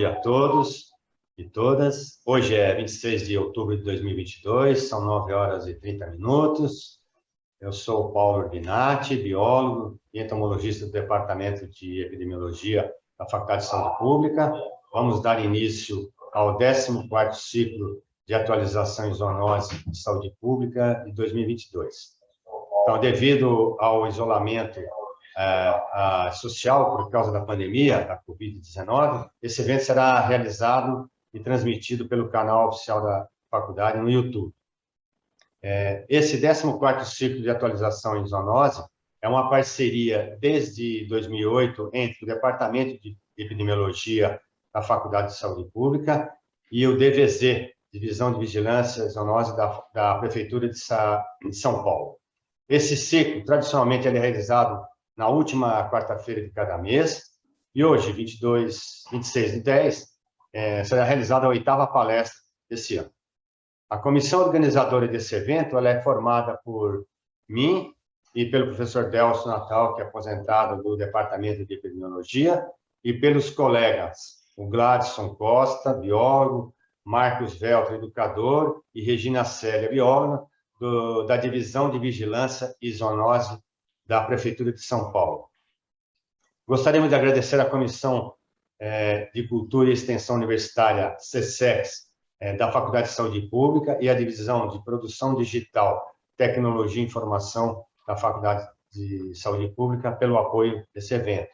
dia a todos e todas. Hoje é 26 de outubro de 2022, são 9h30. Eu sou o Paulo Urbinati, biólogo e entomologista do Departamento de Epidemiologia da Faculdade de Saúde Pública. Vamos dar início ao 14º ciclo de atualização em zoonose de saúde pública de 2022. Então, devido ao isolamento social por causa da pandemia, da Covid-19, esse evento será realizado e transmitido pelo canal oficial da faculdade no YouTube. Esse 14º ciclo de atualização em zoonose é uma parceria desde 2008 entre o Departamento de Epidemiologia da Faculdade de Saúde Pública e o DVZ, Divisão de Vigilância e Zoonose da Prefeitura de São Paulo. Esse ciclo, tradicionalmente, ele é realizado na última quarta-feira de cada mês, e hoje, 26/10, será realizada a 8ª palestra desse ano. A comissão organizadora desse evento ela é formada por mim e pelo professor Delcio Natal, que é aposentado do Departamento de Epidemiologia, e pelos colegas, o Gladson Costa, biólogo, Marcos Veltro, educador, e Regina Célia, bióloga, da Divisão de Vigilância e Zoonose da Prefeitura de São Paulo. Gostaríamos de agradecer à Comissão de Cultura e Extensão Universitária, CSEX, da Faculdade de Saúde Pública e à Divisão de Produção Digital, Tecnologia e Informação da Faculdade de Saúde Pública pelo apoio desse evento.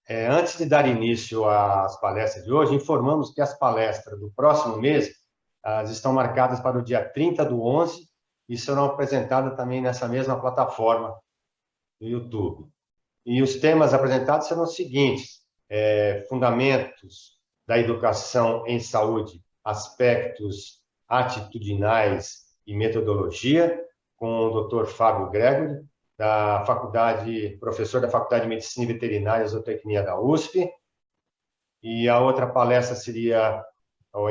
Antes de dar início às palestras de hoje, informamos que as palestras do próximo mês estão marcadas para o dia 30/11 e serão apresentadas também nessa mesma plataforma do YouTube. E os temas apresentados serão os seguintes: fundamentos da educação em saúde, aspectos atitudinais e metodologia, com o Dr. Fábio Gregory, professor da Faculdade de Medicina e Veterinária e Zootecnia da USP. E a outra palestra seria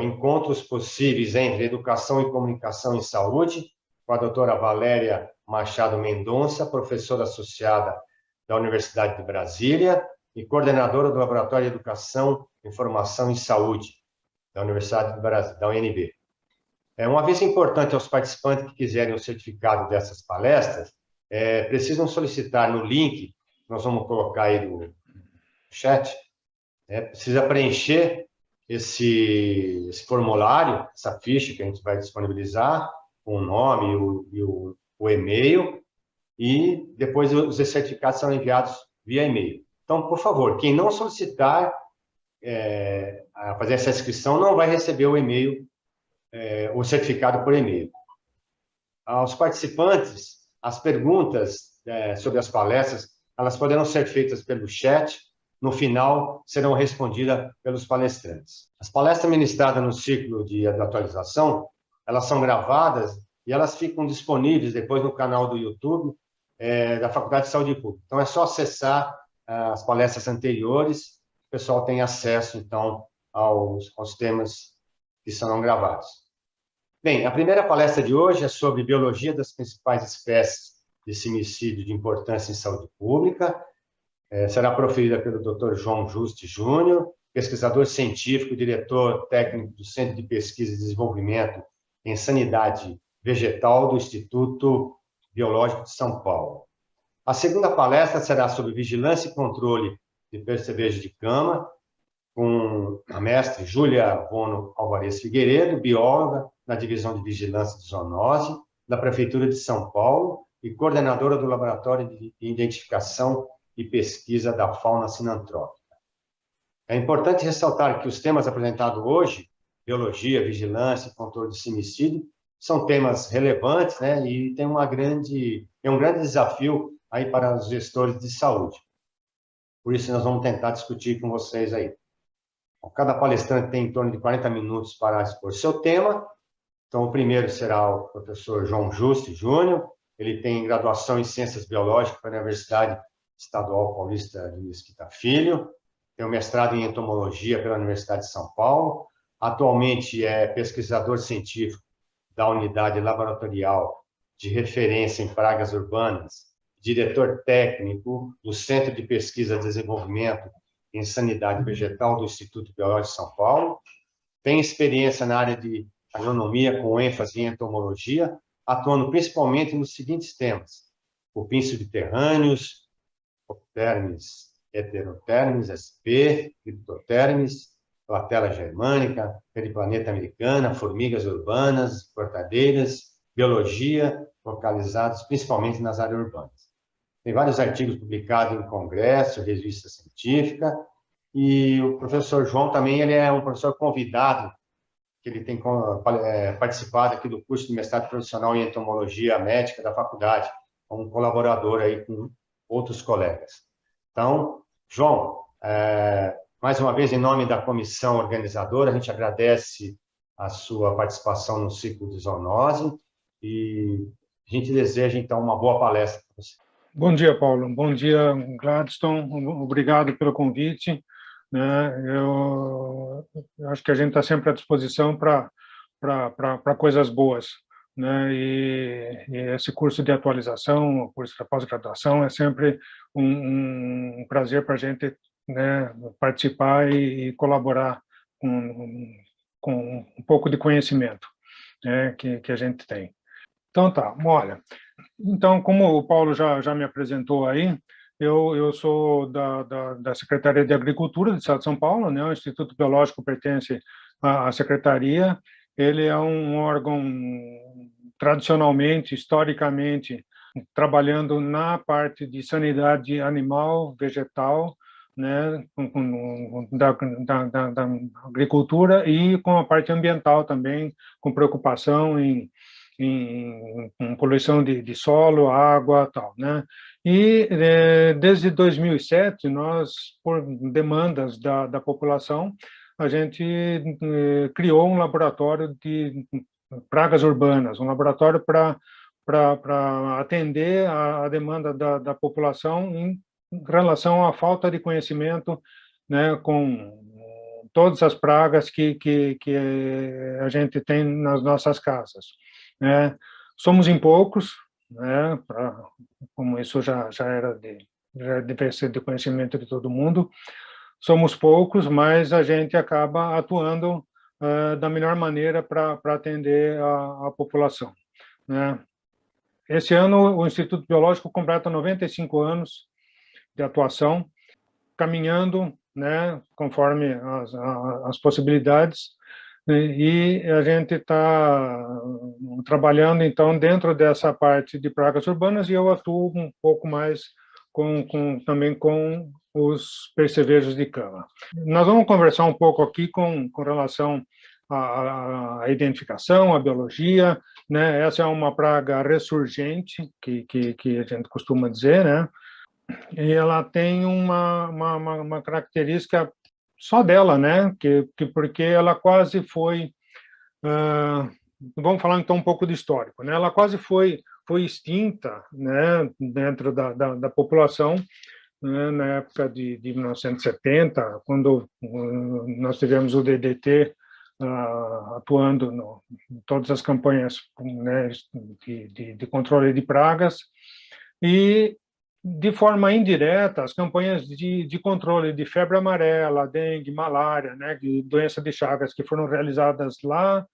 Encontros Possíveis entre Educação e Comunicação em Saúde, com a doutora Valéria Machado Mendonça, professora associada da Universidade de Brasília e coordenadora do Laboratório de Educação, Informação e Saúde da Universidade de Brasília, da UNB. Um aviso importante aos participantes que quiserem o certificado dessas palestras, precisam solicitar no link, nós vamos colocar aí no chat, precisa preencher esse formulário, essa ficha que a gente vai disponibilizar, com o nome e o e-mail, e depois os certificados são enviados via e-mail. Então, por favor, quem não solicitar a fazer essa inscrição não vai receber o e-mail, o certificado por e-mail. Aos participantes, as perguntas sobre as palestras, elas poderão ser feitas pelo chat, no final serão respondidas pelos palestrantes. As palestras ministradas no ciclo de atualização, elas são gravadas e elas ficam disponíveis depois no canal do YouTube da Faculdade de Saúde Pública. Então, é só acessar as palestras anteriores, o pessoal tem acesso, então, aos temas que serão gravados. Bem, a primeira palestra de hoje é sobre biologia das principais espécies de simicídio de importância em saúde pública. Será proferida pelo Dr. João Juste Júnior, pesquisador científico e diretor técnico do Centro de Pesquisa e Desenvolvimento em Sanidade Vegetal do Instituto Biológico de São Paulo. A segunda palestra será sobre vigilância e controle de percevejo de cama, com a mestre Júlia Bono Alvarez Figueiredo, bióloga na Divisão de Vigilância de Zoonose da Prefeitura de São Paulo e coordenadora do Laboratório de Identificação e Pesquisa da Fauna Sinantrópica. É importante ressaltar que os temas apresentados hoje, biologia, vigilância e controle de simicídio, são temas relevantes, né, e tem um grande desafio aí para os gestores de saúde. Por isso, nós vamos tentar discutir com vocês aí. Cada palestrante tem em torno de 40 minutos para expor seu tema. Então, o primeiro será o professor João Juste Júnior. Ele tem graduação em Ciências Biológicas pela Universidade Estadual Paulista de Mesquita Filho. Tem um mestrado em Entomologia pela Universidade de São Paulo. Atualmente é pesquisador científico da Unidade Laboratorial de Referência em Pragas Urbanas, diretor técnico do Centro de Pesquisa e Desenvolvimento em sanidade vegetal do Instituto Biológico de São Paulo. Tem experiência na área de agronomia com ênfase em entomologia, atuando principalmente nos seguintes temas: cupins subterrâneos, Coptermes heterotermes, SP, Cryptotermes, Platela germânica, Periplaneta americana, formigas urbanas, cortadeiras, biologia, localizados principalmente nas áreas urbanas. Tem vários artigos publicados em congresso, revista científica, e o professor João também ele é um professor convidado, que ele tem participado aqui do curso de mestrado profissional em entomologia médica da faculdade, como colaborador aí com outros colegas. Então, João, mais uma vez, em nome da comissão organizadora, a gente agradece a sua participação no ciclo de zoonose e a gente deseja, então, uma boa palestra para você. Bom dia, Paulo. Bom dia, Gladstone. Obrigado pelo convite. Eu acho que a gente está sempre à disposição para coisas boas. E esse curso de atualização, o curso da pós-graduação, é sempre um prazer para a gente participar e colaborar com um pouco de conhecimento que a gente tem. Então, tá, olha, então, como o Paulo já me apresentou aí, eu sou da Secretaria de Agricultura do Estado de São Paulo, o Instituto Biológico pertence à Secretaria. Ele é um órgão tradicionalmente, historicamente, trabalhando na parte de sanidade animal, vegetal, da agricultura e com a parte ambiental também, com preocupação em poluição de solo, água, tal, E desde 2007 nós, por demandas da população, a gente criou um laboratório de pragas urbanas, um laboratório para atender a demanda da população em relação à falta de conhecimento, com todas as pragas que a gente tem nas nossas casas. Somos em poucos, como isso já deve ser de conhecimento de todo mundo, somos poucos, mas a gente acaba atuando da melhor maneira para atender a população. Esse ano, o Instituto Biológico completa 95 anos de atuação, caminhando, conforme as possibilidades, e a gente está trabalhando, então, dentro dessa parte de pragas urbanas, e eu atuo um pouco mais também com os percevejos de cama. Nós vamos conversar um pouco aqui com relação à identificação, à biologia, Essa é uma praga ressurgente, que a gente costuma dizer, E ela tem uma característica só dela, porque ela quase foi... vamos falar então um pouco do histórico, Ela quase foi extinta, dentro da população, na época de 1970, quando nós tivemos o DDT atuando em todas as campanhas de controle de pragas, e de forma indireta, as campanhas de controle de febre amarela, dengue, malária, de doença de Chagas, que foram realizadas lá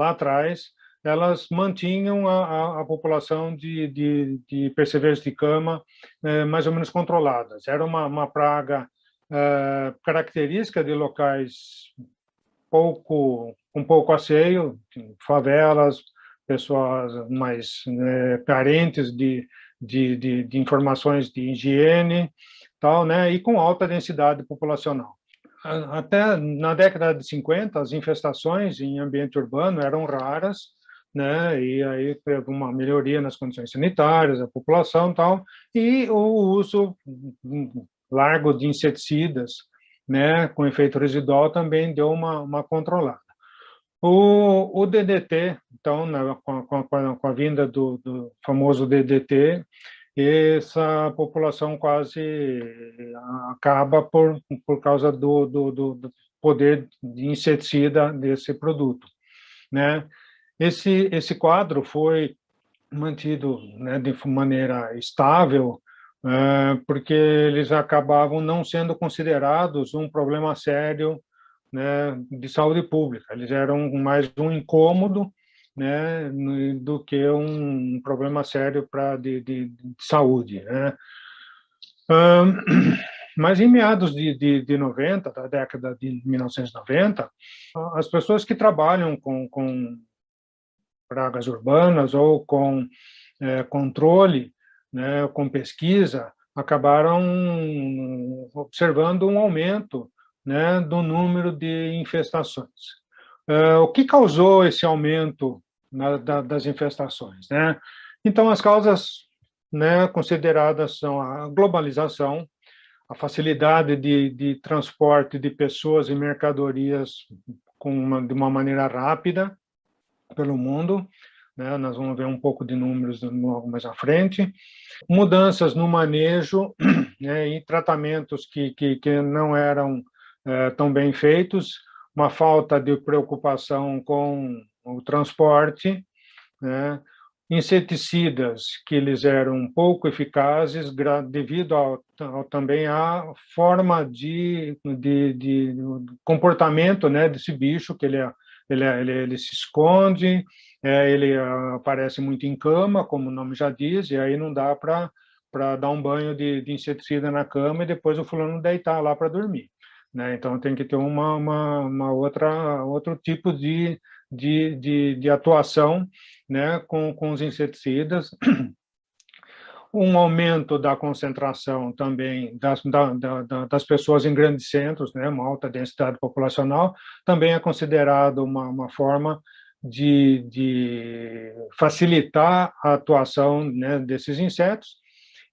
atrás, elas mantinham a população de percevejos de cama mais ou menos controladas. Era uma praga característica de locais com pouco asseio, favelas, pessoas mais carentes de informações de higiene, tal, e com alta densidade populacional. Até na década de 50, as infestações em ambiente urbano eram raras, e aí teve uma melhoria nas condições sanitárias da população, tal, e o uso largo de inseticidas, com efeito residual, também deu uma controlada. O DDT, então, com a vinda do famoso DDT, essa população quase acaba por causa do poder de inseticida desse produto, Esse quadro foi mantido de maneira estável porque eles acabavam não sendo considerados um problema sério, né, de saúde pública. Eles eram mais um incômodo, né, do que um problema sério de saúde, né? Mas em meados de 90, da década de 1990, as pessoas que trabalham com pragas urbanas ou com controle, né, com pesquisa, acabaram observando um aumento, né, do número de infestações. O que causou esse aumento das infestações, né? Então, as causas, né, consideradas são a globalização, a facilidade de transporte de pessoas e mercadorias de uma maneira rápida pelo mundo, né? Nós vamos ver um pouco de números logo mais à frente. Mudanças no manejo, né, e tratamentos que não eram tão bem feitos, uma falta de preocupação com o transporte, né, inseticidas que eles eram pouco eficazes devido também à forma de comportamento, né, desse bicho, que ele se esconde, ele aparece muito em cama, como o nome já diz, e aí não dá para dar um banho de inseticida na cama e depois o fulano deitar lá para dormir, né? Então tem que ter uma outro tipo de atuação, né, com os inseticidas, um aumento da concentração também das pessoas em grandes centros, né, uma alta densidade populacional, também é considerado uma forma de facilitar a atuação, né, desses insetos,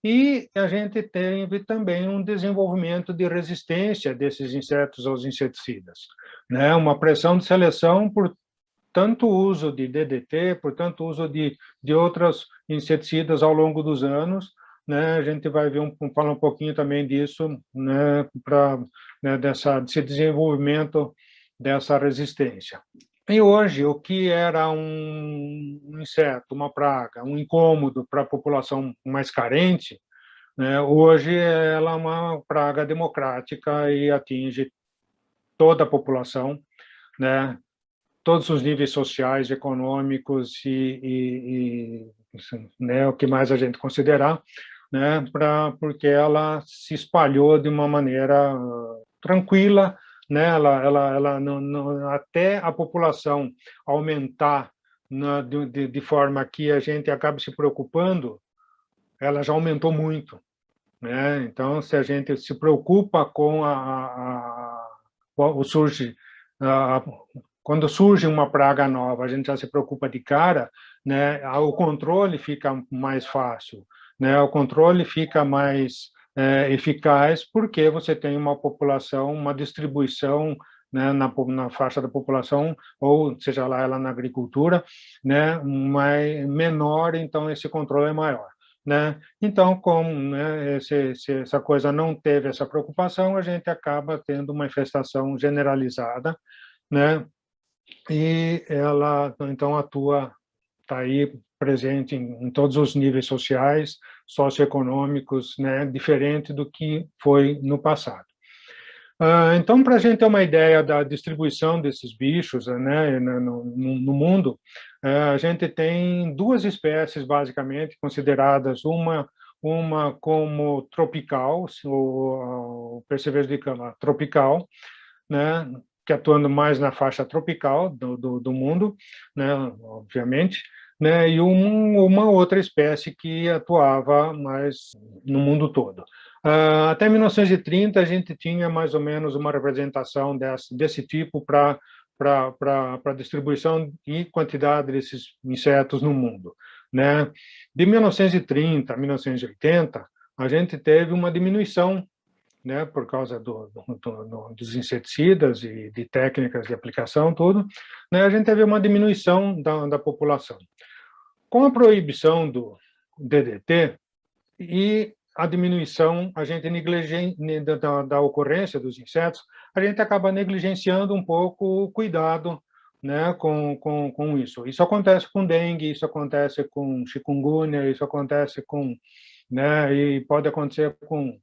e a gente teve também um desenvolvimento de resistência desses insetos aos inseticidas, né, uma pressão de seleção por tanto uso de DDT, por tanto uso de outros inseticidas ao longo dos anos, né? A gente vai ver falar um pouquinho também disso, né, né, desse desenvolvimento dessa resistência. E hoje, o que era um inseto, uma praga, um incômodo para a população mais carente, né, hoje ela é uma praga democrática e atinge toda a população, né, todos os níveis sociais, econômicos né, o que mais a gente considerar, né, porque ela se espalhou de uma maneira tranquila, né, ela não, até a população aumentar de forma que a gente acabe se preocupando, ela já aumentou muito, né? Então, se a gente se preocupa com surge a, quando surge uma praga nova, a gente já se preocupa de cara, né? O controle fica mais fácil, né? O controle fica mais eficaz porque você tem uma população, uma distribuição, né, na faixa da população, ou seja lá ela na agricultura, né, menor, então esse controle é maior, né? Então, como, né, essa coisa não teve essa preocupação, a gente acaba tendo uma infestação generalizada, né? E ela então atua, está aí presente em todos os níveis sociais, socioeconômicos, né, diferente do que foi no passado. Então, para a gente ter uma ideia da distribuição desses bichos, né, no mundo, a gente tem duas espécies, basicamente, consideradas uma como tropical, o percevejo de cama tropical, né, que atuando mais na faixa tropical do mundo, né, obviamente, né, e uma outra espécie que atuava mais no mundo todo. Até 1930, a gente tinha mais ou menos uma representação desse tipo para a distribuição e quantidade desses insetos no mundo, né? De 1930 a 1980, a gente teve uma diminuição, né, por causa dos inseticidas e de técnicas de aplicação, tudo, né, a gente teve uma diminuição da população. Com a proibição do DDT e a diminuição, a gente da ocorrência dos insetos, a gente acaba negligenciando um pouco o cuidado, né, com isso. Isso acontece com dengue, isso acontece com chikungunya, isso acontece com né? E pode acontecer com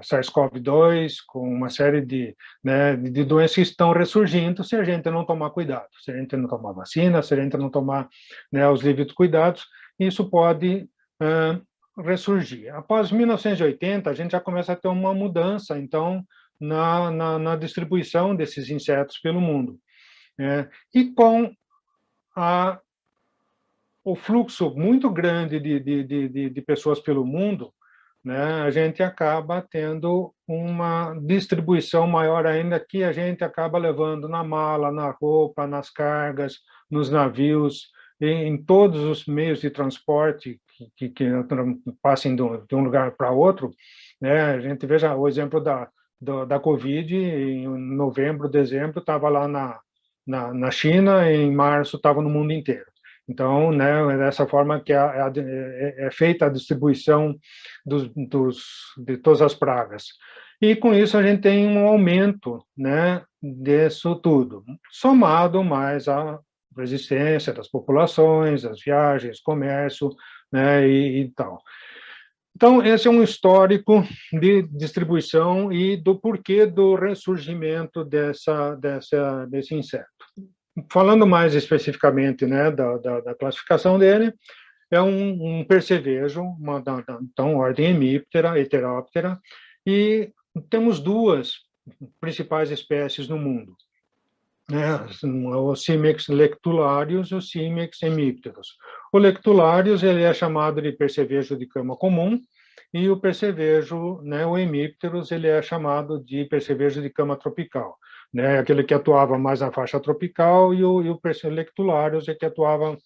SARS-CoV-2, com uma série né, de doenças que estão ressurgindo se a gente não tomar cuidado, se a gente não tomar vacina, se a gente não tomar, né, os devidos cuidados, isso pode ressurgir. Após 1980, a gente já começa a ter uma mudança, então, na distribuição desses insetos pelo mundo. E com o fluxo muito grande de pessoas pelo mundo, né, a gente acaba tendo uma distribuição maior ainda, que a gente acaba levando na mala, na roupa, nas cargas, nos navios, em todos os meios de transporte que passem de um lugar para outro, né? A gente veja o exemplo da Covid, em novembro, dezembro, estava lá na China, em março estava no mundo inteiro. Então, né, dessa forma que é feita a distribuição de todas as pragas. E, com isso, a gente tem um aumento, né, disso tudo, somado mais à resistência das populações, as viagens, comércio, né, e tal. Então, esse é um histórico de distribuição e do porquê do ressurgimento desse inseto. Falando mais especificamente, né, da classificação dele, é um percevejo, então, ordem hemíptera, heteróptera, e temos duas principais espécies no mundo, né, o Cimex lectularius e o Cimex hemípteros. O lectularius, ele é chamado de percevejo de cama comum, e o percevejo, né, o hemípteros, ele é chamado de percevejo de cama tropical, né, aquele que atuava mais na faixa tropical, e o lectularius é que atuava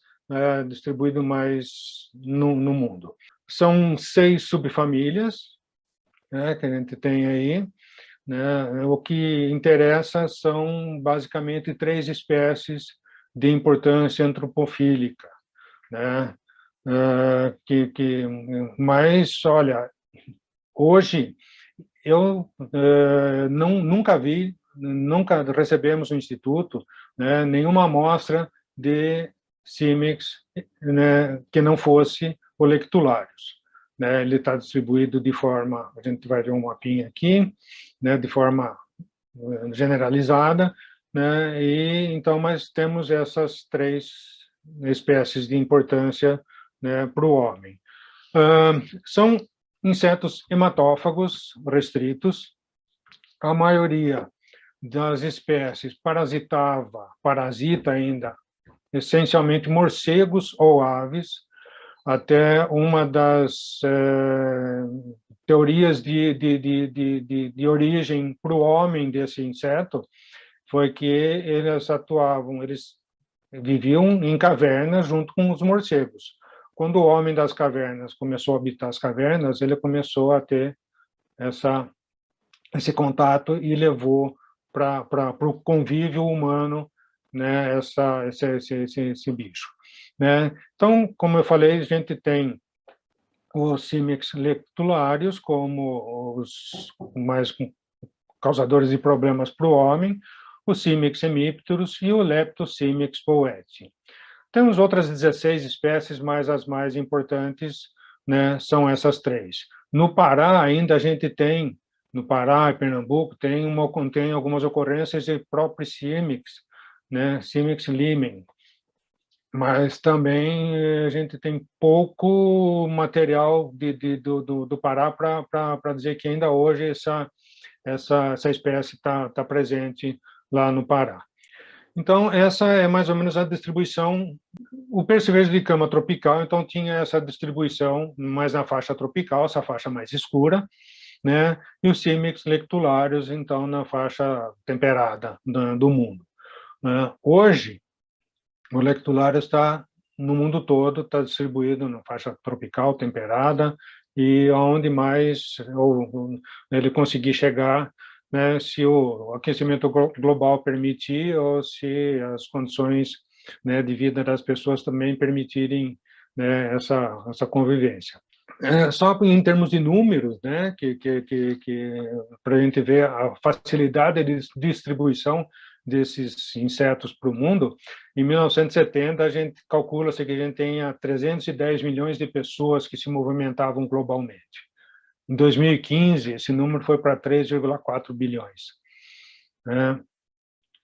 distribuído mais no mundo. São 6 subfamílias, né, que a gente tem aí, né. O que interessa são basicamente 3 espécies de importância antropofílica, né, mas, olha, hoje eu nunca recebemos no Instituto, né, nenhuma amostra de Cimex, né, que não fosse o lectularius, né. Ele está distribuído de forma, a gente vai ver um mapinha aqui, né, de forma generalizada, né, e então, mas temos essas 3 espécies de importância, né, para o homem. São insetos hematófagos restritos. A maioria das espécies parasita ainda, essencialmente morcegos ou aves. Até uma das teorias de origem para o homem desse inseto foi que eles viviam em cavernas junto com os morcegos. Quando o homem das cavernas começou a habitar as cavernas, ele começou a ter esse contato e levou para o convívio humano, né, esse bicho, né? Então, como eu falei, a gente tem os Cimex lectularius como os mais causadores de problemas para o homem, o Cimex hemípterus e o Leptocimex poweti. Temos outras 16 espécies, mas as mais importantes, né, são essas 3. No Pará, ainda a gente tem, no Pará e Pernambuco, tem algumas ocorrências de próprio Cimex, né, Cimex limen, mas também a gente tem pouco material do Pará para dizer que ainda hoje essa espécie está presente lá no Pará. Então, essa é mais ou menos a distribuição. O percevejo de cama tropical, então, tinha essa distribuição mais na faixa tropical, essa faixa mais escura, né? E os Cimex lectularius, então, na faixa temperada do mundo. Hoje, o lectularius está no mundo todo, está distribuído na faixa tropical, temperada, e onde mais ele conseguir chegar, né, se o aquecimento global permitir ou se as condições, né, de vida das pessoas também permitirem, né, essa convivência. Só em termos de números, né, para a gente ver a facilidade de distribuição, desses insetos para o mundo, em 1970 a gente calcula-se que a gente tenha 310 milhões de pessoas que se movimentavam globalmente. Em 2015, esse número foi para 3,4 bilhões. Né?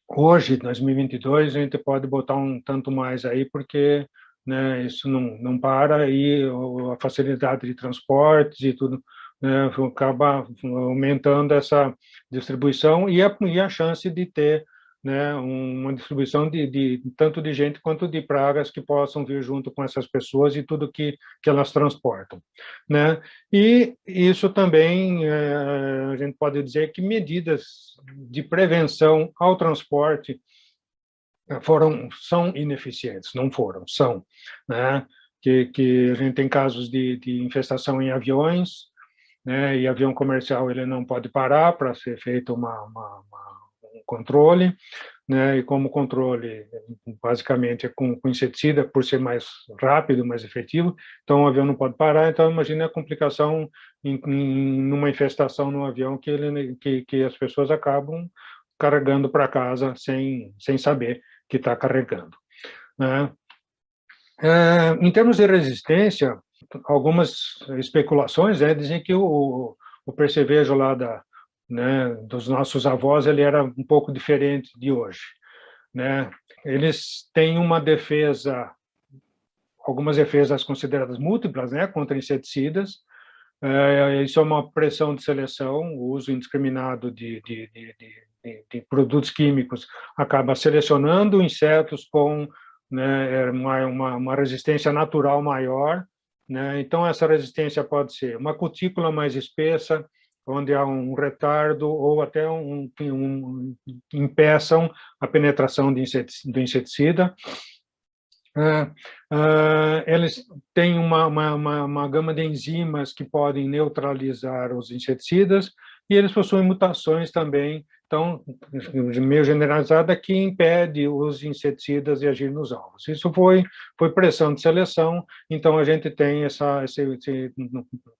Hoje, 2022, a gente pode botar um tanto mais aí, porque, né, isso não para, e a facilidade de transportes e tudo, né, acaba aumentando essa distribuição e a chance de ter, né, uma distribuição tanto de gente quanto de pragas que possam vir junto com essas pessoas e tudo que elas transportam, né? E isso também, a gente pode dizer que medidas de prevenção ao transporte são ineficientes, não foram, são, né? Que a gente tem casos de infestação em aviões, né? E avião comercial ele não pode parar para ser feito um controle, né? E como controle basicamente é com inseticida, por ser mais rápido, mais efetivo, então o avião não pode parar. Então imagine a complicação numa infestação no avião que as pessoas acabam carregando para casa sem saber que está carregando, né? Em termos de resistência, algumas especulações dizem que o percevejo lá né, dos nossos avós ele era um pouco diferente de hoje, né? Eles têm uma defesa, algumas defesas consideradas múltiplas, né, contra inseticidas. Isso é uma pressão de seleção, o uso indiscriminado de produtos químicos acaba selecionando insetos com, né, uma resistência natural maior, né? Então essa resistência pode ser uma cutícula mais espessa, onde há um retardo ou até impeçam a penetração do inseticida. Eles têm uma gama de enzimas que podem neutralizar os inseticidas, e eles possuem mutações também, então, meio generalizada, que impede os inseticidas de agir nos alvos. Isso foi pressão de seleção, então a gente tem esse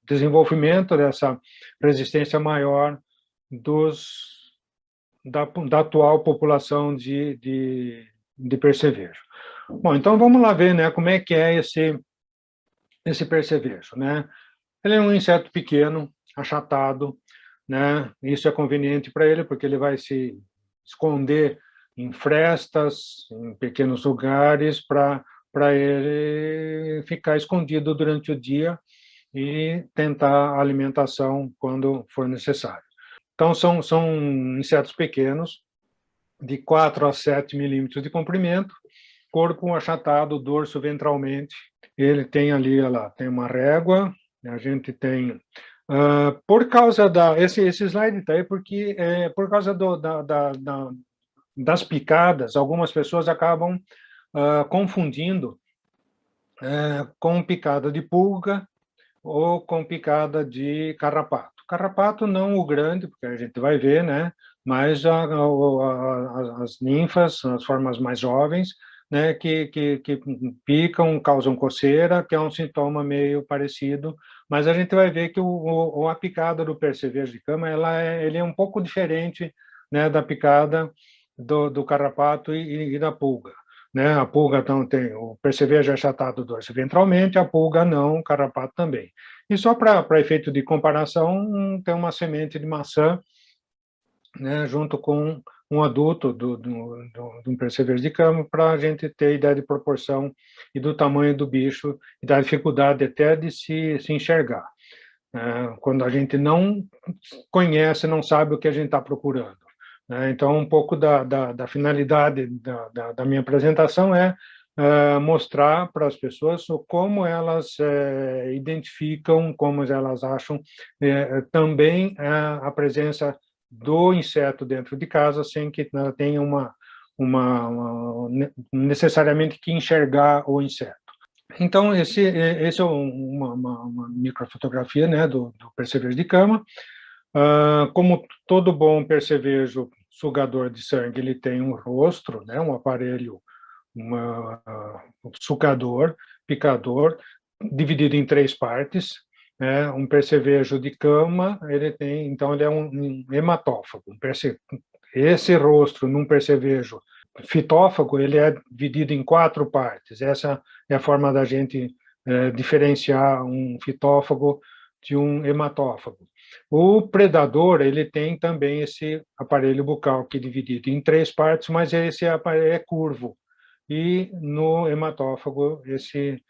desenvolvimento dessa resistência maior da atual população de percevejo. Bom, então vamos lá ver, né, como é que é esse percevejo, né? Ele é um inseto pequeno, achatado, né? Isso é conveniente para ele porque ele vai se esconder em frestas, em pequenos lugares, para ele ficar escondido durante o dia e tentar a alimentação quando for necessário. Então são insetos pequenos, de 4 a 7 milímetros de comprimento, corpo achatado, dorso ventralmente. Ele tem ali, tem uma régua, a gente tem... por causa esse slide está aí porque por causa das picadas, algumas pessoas acabam confundindo com picada de pulga ou com picada de carrapato. Carrapato não o grande, porque a gente vai ver, né? Mas as ninfas, as formas mais jovens, né, que picam, causam coceira, que é um sintoma meio parecido, mas a gente vai ver que a picada do percevejo de cama, ele é um pouco diferente, né, da picada do carrapato e da pulga, né? A pulga então tem o percevejo achatado dorso ventralmente, a pulga não, o carrapato também. E só para efeito de comparação, tem uma semente de maçã, né, junto com um adulto de um percevejo de cama, para a gente ter ideia de proporção e do tamanho do bicho e da dificuldade até de se enxergar. Quando a gente não conhece, não sabe o que a gente está procurando. Então, um pouco da finalidade da minha apresentação é mostrar para as pessoas como elas identificam, como elas acham também a presença do inseto dentro de casa, sem que ela tenha necessariamente que enxergar o inseto. Então, esse é uma microfotografia, né, do percevejo de cama. Como todo bom percevejo sugador de sangue, ele tem um rostro, né, um aparelho, um sugador, picador, dividido em 3 partes. Um percevejo de cama, então ele é um hematófago, esse rostro num percevejo fitófago, ele é dividido em 4 partes. Essa é a forma da gente diferenciar um fitófago de um hematófago. O predador, ele tem também esse aparelho bucal, que é dividido em 3 partes, mas esse aparelho é curvo. E no hematófago, esse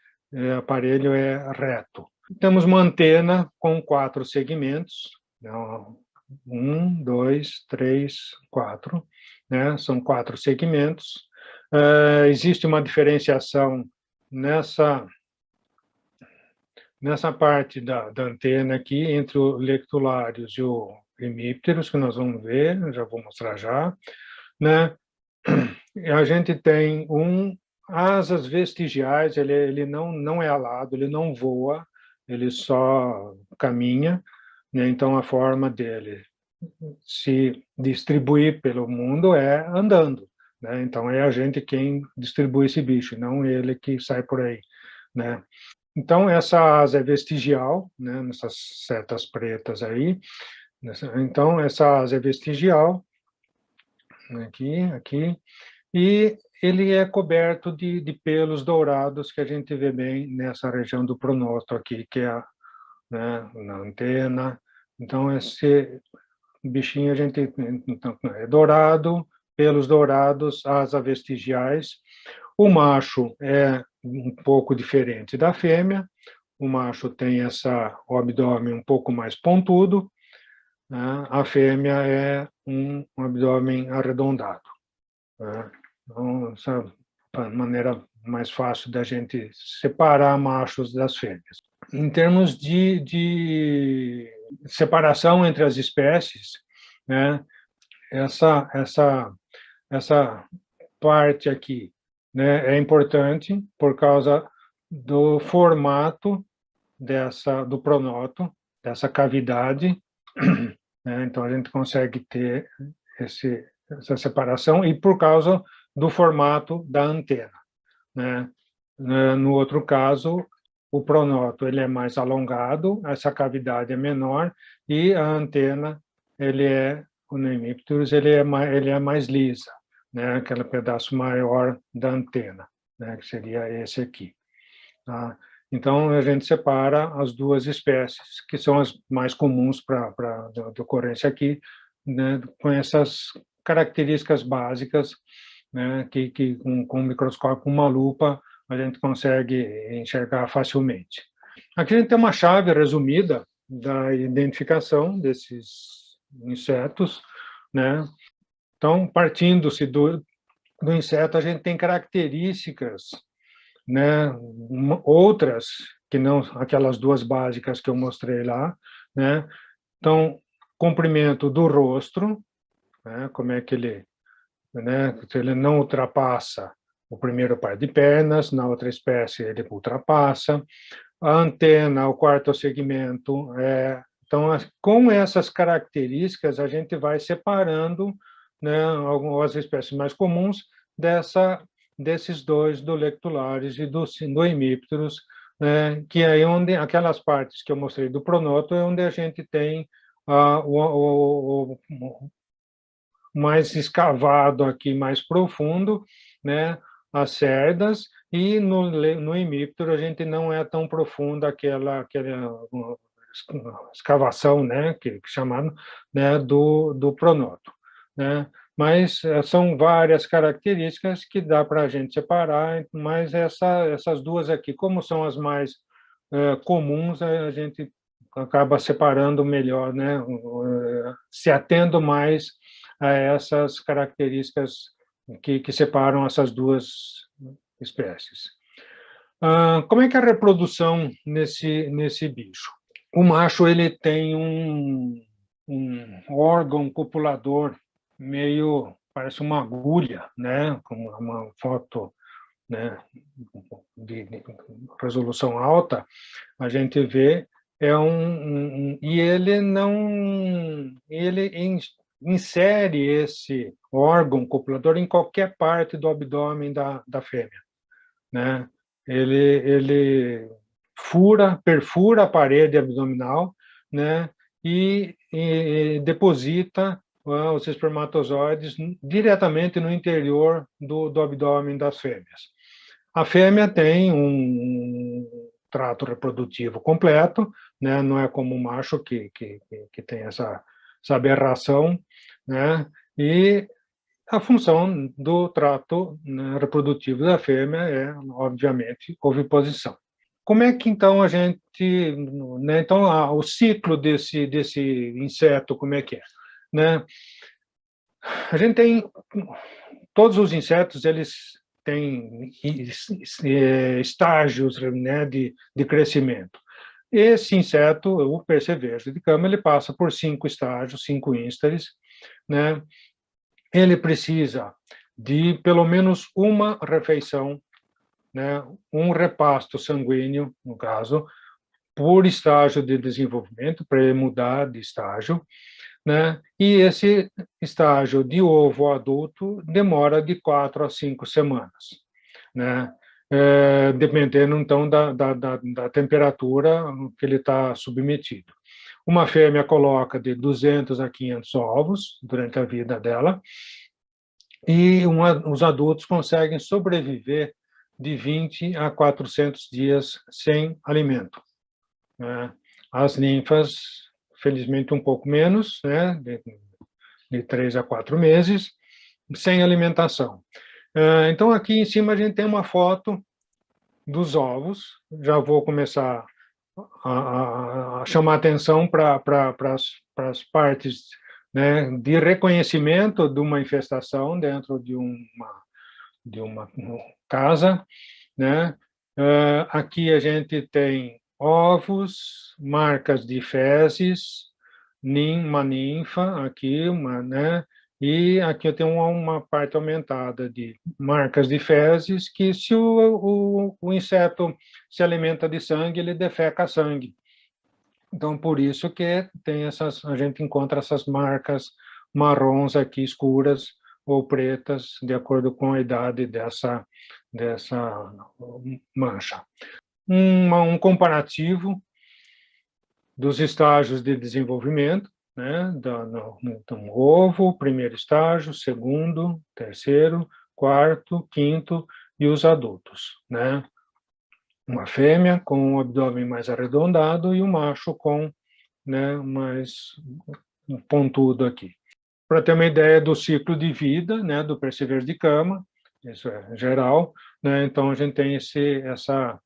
aparelho é reto. Temos uma antena com 4 segmentos, 1, 2, 3, 4, né? São 4 segmentos. Existe uma diferenciação nessa parte da antena aqui, entre o lectularius e o hemípteros, que nós vamos ver, eu já vou mostrar já, né? A gente tem asas vestigiais, ele não é alado, ele não voa, ele só caminha, né? Então a forma dele se distribuir pelo mundo é andando, né? Então é a gente quem distribui esse bicho, não ele que sai por aí, né? Então essa asa é vestigial, né? Nessas setas pretas aí. Então essa asa é vestigial, aqui, e ele é coberto de pelos dourados que a gente vê bem nessa região do pronoto aqui, que é né, na antena. Então esse bichinho a gente então, é dourado, pelos dourados, asa vestigiais. O macho é um pouco diferente da fêmea. O macho tem o abdômen um pouco mais pontudo, né? A fêmea é um abdômen arredondado, né? Então, essa é a maneira mais fácil da gente separar machos das fêmeas. Em termos de separação entre as espécies, né, essa parte aqui, né, é importante por causa do formato do pronoto, dessa cavidade, né? Então a gente consegue ter essa separação e por causa do formato da antena, né? No outro caso, o pronoto ele é mais alongado, essa cavidade é menor e a antena o Nemipterus ele é mais lisa, né? Aquele pedaço maior da antena, né? Que seria esse aqui, tá? Então a gente separa as duas espécies que são as mais comuns para de ocorrência aqui, né? Com essas características básicas, né? Que com um microscópio, com uma lupa, a gente consegue enxergar facilmente. Aqui a gente tem uma chave resumida da identificação desses insetos, né? Então, partindo-se do inseto, a gente tem características, né? Outras que não aquelas duas básicas que eu mostrei lá, né? Então, comprimento do rosto, né? Como é que ele, né? Se ele não ultrapassa o primeiro par de pernas, na outra espécie ele ultrapassa. A antena, o quarto segmento, então, com essas características, a gente vai separando, né, algumas espécies mais comuns desses dois, do Lectularis e do Hemipterus, né, que é onde aquelas partes que eu mostrei do pronoto é onde a gente tem o mais escavado aqui, mais profundo, né, as cerdas, e no hemíptero a gente não é tão profunda aquela escavação, né, que chamado, né, do pronoto, né? Mas são várias características que dá para a gente separar, mas essas duas aqui, como são as mais comuns, a gente acaba separando melhor, né, se atendo mais a essas características que separam essas duas espécies. Como é que é a reprodução nesse bicho? O macho ele tem um órgão copulador meio, parece uma agulha, né, com uma foto, né, de resolução alta, a gente vê, e ele insere esse órgão copulador em qualquer parte do abdômen da fêmea, né? Ele perfura a parede abdominal, né? E deposita os espermatozoides diretamente no interior do abdômen das fêmeas. A fêmea tem um trato reprodutivo completo, né? Não é como o macho que tem essa aberração, né? E a função do trato, né, reprodutivo da fêmea é, obviamente, oviposição. Como é que, então, a gente... Né, então, o ciclo desse inseto, como é que é? Né? A gente tem... Todos os insetos, eles têm estágios, né, de crescimento. Esse inseto, o percevejos de cama, ele passa por 5 estágios, 5 ínstares, né? Ele precisa de pelo menos uma refeição, né, um repasto sanguíneo, no caso, por estágio de desenvolvimento, para ele mudar de estágio, né? E esse estágio de ovo adulto demora de 4 a 5 semanas, né? Dependendo, então, da temperatura que ele está submetido. Uma fêmea coloca de 200 a 500 ovos durante a vida dela, e os adultos conseguem sobreviver de 20 a 400 dias sem alimento, né? As ninfas, felizmente, um pouco menos, né? De 3 a 4 meses, sem alimentação. Então, aqui em cima a gente tem uma foto dos ovos. Já vou começar a chamar atenção para as partes, né, de reconhecimento de uma infestação dentro de uma casa, né? Aqui a gente tem ovos, marcas de fezes, uma ninfa, aqui, né? E aqui eu tenho uma parte aumentada de marcas de fezes, que se o inseto se alimenta de sangue, ele defeca sangue. Então, por isso que tem a gente encontra essas marcas marrons aqui, escuras ou pretas, de acordo com a idade dessa mancha. Um comparativo dos estágios de desenvolvimento, né? Então, ovo, primeiro estágio, segundo, terceiro, quarto, quinto, e os adultos, né? Uma fêmea com o abdômen mais arredondado e um macho com, né, mais pontudo aqui. Para ter uma ideia do ciclo de vida, né, do percevejo de cama, isso é geral, né? Então a gente tem essa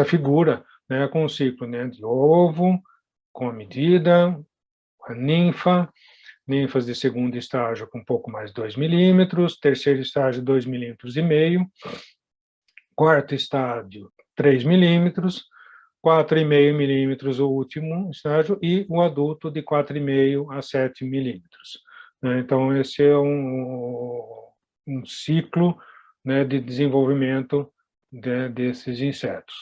figura, né, com o ciclo, né, de ovo, com a medida, a ninfa, ninfas de segundo estágio com um pouco mais de 2 milímetros, terceiro estágio 2,5 milímetros, quarto estágio 3 milímetros, 4,5 milímetros o último estágio, e o adulto de 4,5 a 7 milímetros. Então, esse é um ciclo, né, de desenvolvimento desses insetos.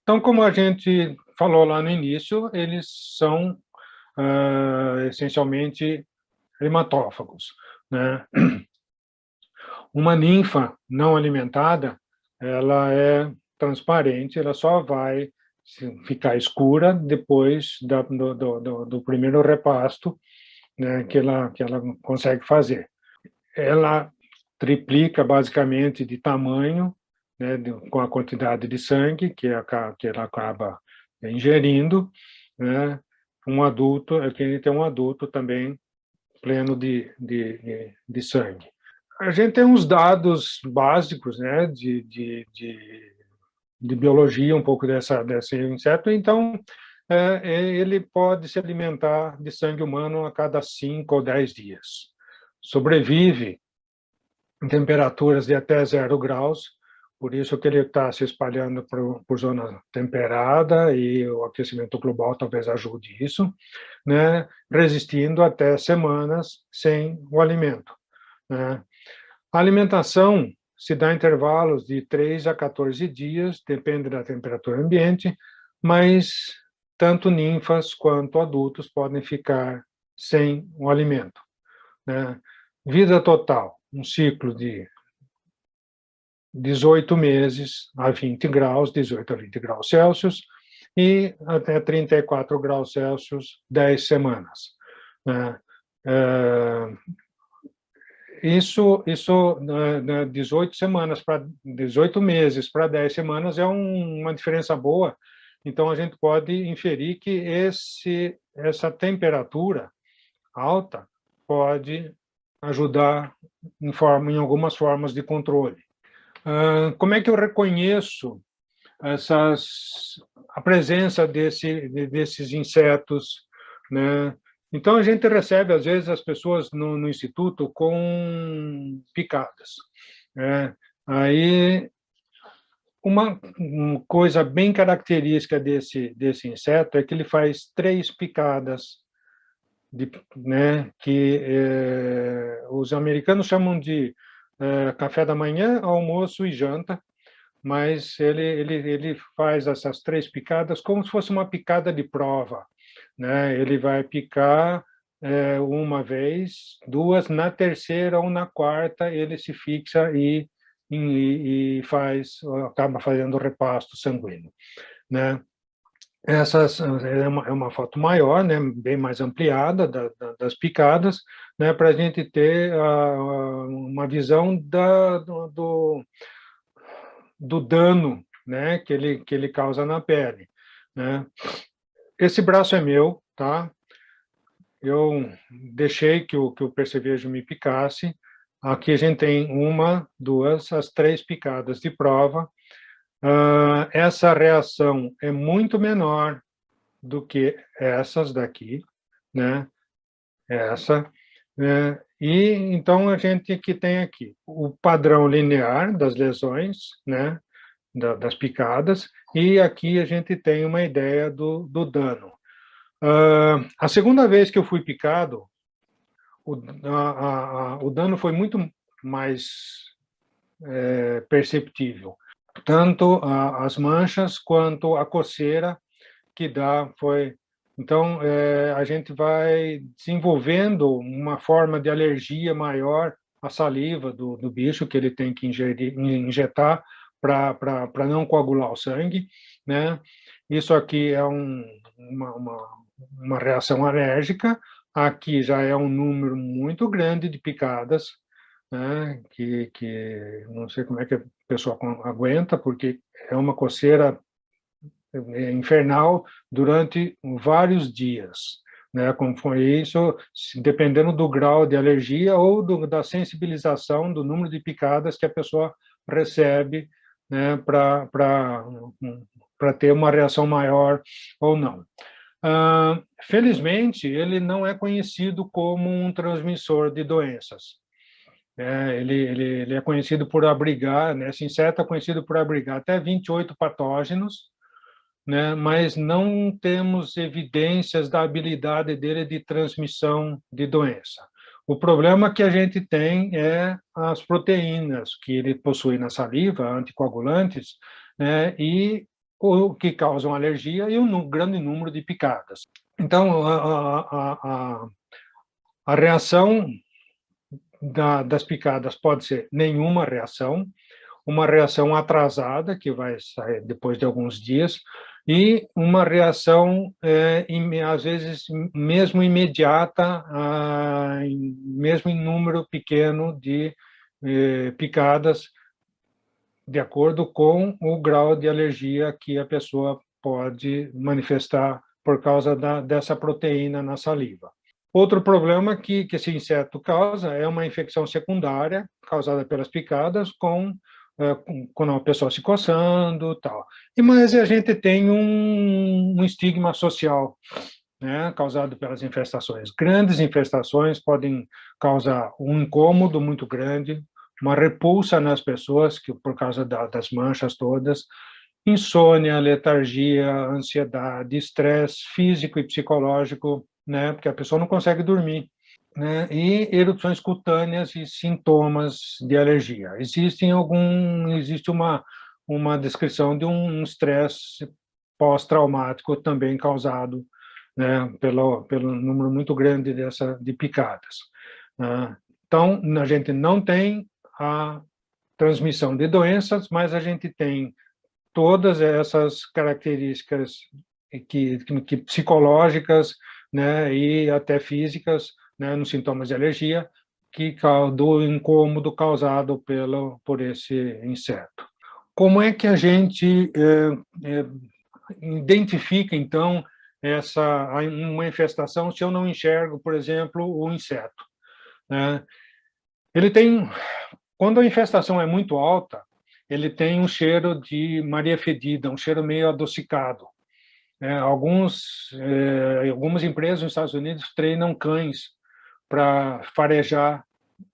Então, como a gente falou lá no início, eles são essencialmente hematófagos, né? Uma ninfa não alimentada, ela é transparente, ela só vai ficar escura depois do primeiro repasto, né, que ela consegue fazer. Ela triplica basicamente de tamanho, né, com a quantidade de sangue que ela acaba ingerindo, né? Um adulto, aqui a gente tem um adulto também pleno de sangue. A gente tem uns dados básicos, né, de biologia, um pouco desse inseto. Então, ele pode se alimentar de sangue humano a cada 5 ou 10 dias. Sobrevive em temperaturas de até 0 graus, por isso que ele está se espalhando por zona temperada, e o aquecimento global talvez ajude isso, né, resistindo até semanas sem o alimento, né? A alimentação se dá em intervalos de 3 a 14 dias, depende da temperatura ambiente, mas tanto ninfas quanto adultos podem ficar sem o alimento, né? Vida total, um ciclo de 18 meses a 20 graus, 18 a 20 graus Celsius, e até 34 graus Celsius, 10 semanas. Né? Isso 18 meses para 10 semanas é uma diferença boa. Então, a gente pode inferir que essa temperatura alta pode ajudar em algumas formas de controle. Como é que eu reconheço a presença desses insetos, né? Então, a gente recebe, às vezes, as pessoas no instituto com picadas, né? Aí, uma coisa bem característica desse inseto é que ele faz 3 picadas, né, que os americanos chamam de café da manhã, almoço e janta, mas ele faz essas 3 picadas como se fosse uma picada de prova, né? Ele vai picar uma vez, 2, na terceira ou na quarta ele se fixa e acaba fazendo o repasto sanguíneo, né? Essas é uma foto maior, né, bem mais ampliada das picadas, né, para a gente ter uma visão do dano, né, que ele causa na pele, né? Esse braço é meu, tá? Eu deixei que o percevejo me picasse. Aqui a gente tem 1, 2, as 3 picadas de prova. Essa reação é muito menor do que essas daqui, né? Essa, né? E então a gente que tem aqui o padrão linear das lesões, né? Das picadas, e aqui a gente tem uma ideia do dano. A segunda vez que eu fui picado, o dano foi muito mais perceptível. Tanto as manchas quanto a coceira que dá foi... Então, a gente vai desenvolvendo uma forma de alergia maior à saliva do bicho, que ele tem que injetar para não coagular o sangue, né? Isso aqui é uma reação alérgica. Aqui já é um número muito grande de picadas, né? Que não sei como é que a pessoa aguenta, porque é uma coceira infernal durante vários dias, né? Como foi isso, dependendo do grau de alergia ou da sensibilização do número de picadas que a pessoa recebe, né? Para ter uma reação maior ou não. Felizmente, ele não é conhecido como um transmissor de doenças. Ele é conhecido por abrigar, né? Esse inseto é conhecido por abrigar até 28 patógenos, né? Mas não temos evidências da habilidade dele de transmissão de doença. O problema que a gente tem é as proteínas que ele possui na saliva, anticoagulantes, né? E o que causam alergia e um grande número de picadas. Então, a reação das picadas pode ser nenhuma reação, uma reação atrasada, que vai sair depois de alguns dias, e uma reação, às vezes, mesmo imediata, mesmo em número pequeno de picadas, de acordo com o grau de alergia que a pessoa pode manifestar por causa dessa proteína na saliva. Outro problema que esse inseto causa é uma infecção secundária causada pelas picadas quando a pessoa se coçando, tal. Mas a gente tem um estigma social, né, causado pelas infestações. Grandes infestações podem causar um incômodo muito grande, uma repulsa nas pessoas por causa das manchas todas, insônia, letargia, ansiedade, estresse físico e psicológico, né, porque a pessoa não consegue dormir, né, e erupções cutâneas e sintomas de alergia. Existe uma descrição de um estresse pós-traumático também causado, né, pelo número muito grande de picadas, né? Então, a gente não tem a transmissão de doenças, mas a gente tem todas essas características que psicológicas, né, e até físicas, né, nos sintomas de alergia, do incômodo causado por esse inseto. Como é que a gente identifica, então, uma infestação se eu não enxergo, por exemplo, o inseto, né? Quando a infestação é muito alta, ele tem um cheiro de Maria Fedida, um cheiro meio adocicado. Algumas empresas nos Estados Unidos treinam cães para farejar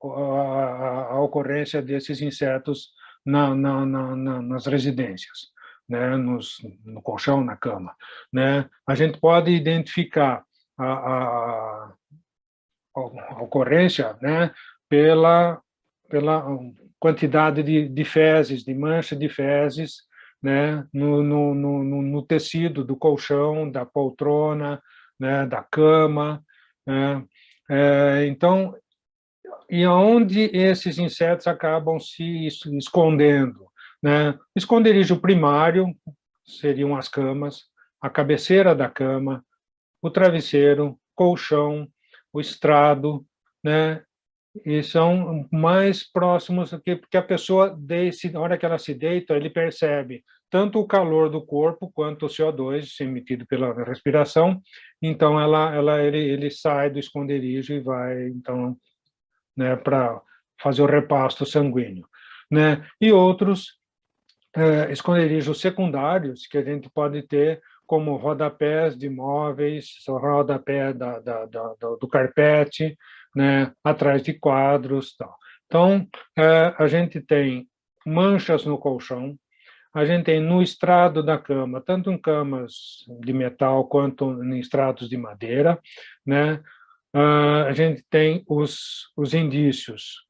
a ocorrência desses insetos nas residências, né, no colchão, na cama, né? A gente pode identificar a ocorrência, né, pela quantidade de fezes, de mancha de fezes, né, no tecido do colchão, da poltrona, né, da cama, né? Então, e aonde esses insetos acabam se escondendo, né? Esconderijo primário seriam as camas, a cabeceira da cama, o travesseiro, colchão, o estrado, né? E são mais próximos porque a pessoa, na hora que ela se deita, ele percebe tanto o calor do corpo quanto o CO2 emitido pela respiração. Então, ele sai do esconderijo e vai, então, né, para fazer o repasto sanguíneo, né? E outros esconderijos secundários que a gente pode ter, como rodapés de móveis, rodapé do carpete, né, atrás de quadros, tal. Então, a gente tem manchas no colchão, a gente tem no estrado da cama, tanto em camas de metal quanto em estrados de madeira, né? A gente tem os indícios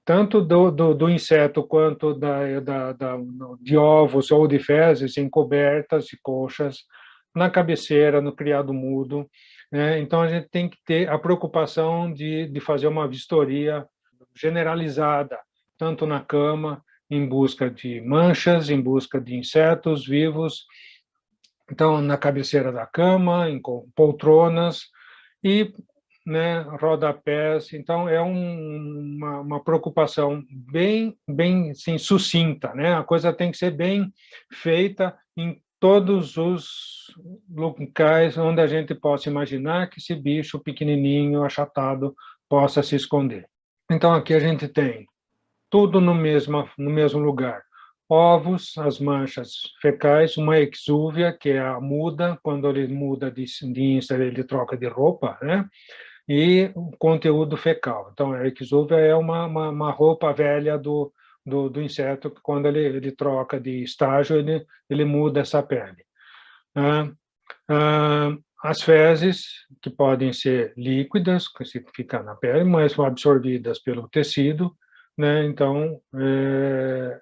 tanto do inseto quanto de ovos ou de fezes em cobertas de colchas, na cabeceira, no criado mudo, né? Então, a gente tem que ter a preocupação de fazer uma vistoria generalizada, tanto na cama, em busca de manchas, em busca de insetos vivos, então, na cabeceira da cama, em poltronas e, né, rodapés. Então, é uma preocupação bem assim, sucinta, né? A coisa tem que ser bem feita em todos os locais onde a gente possa imaginar que esse bicho pequenininho, achatado, possa se esconder. Então, aqui a gente tem tudo no mesmo lugar. Ovos, as manchas fecais, uma exúvia, que é a muda, quando ele muda de insta, ele troca de roupa, né? E o conteúdo fecal. Então, a exúvia é uma roupa velha do inseto, que quando ele troca de estágio, ele muda essa pele. As fezes, que podem ser líquidas, que ficam na pele, mas são absorvidas pelo tecido, né? Então,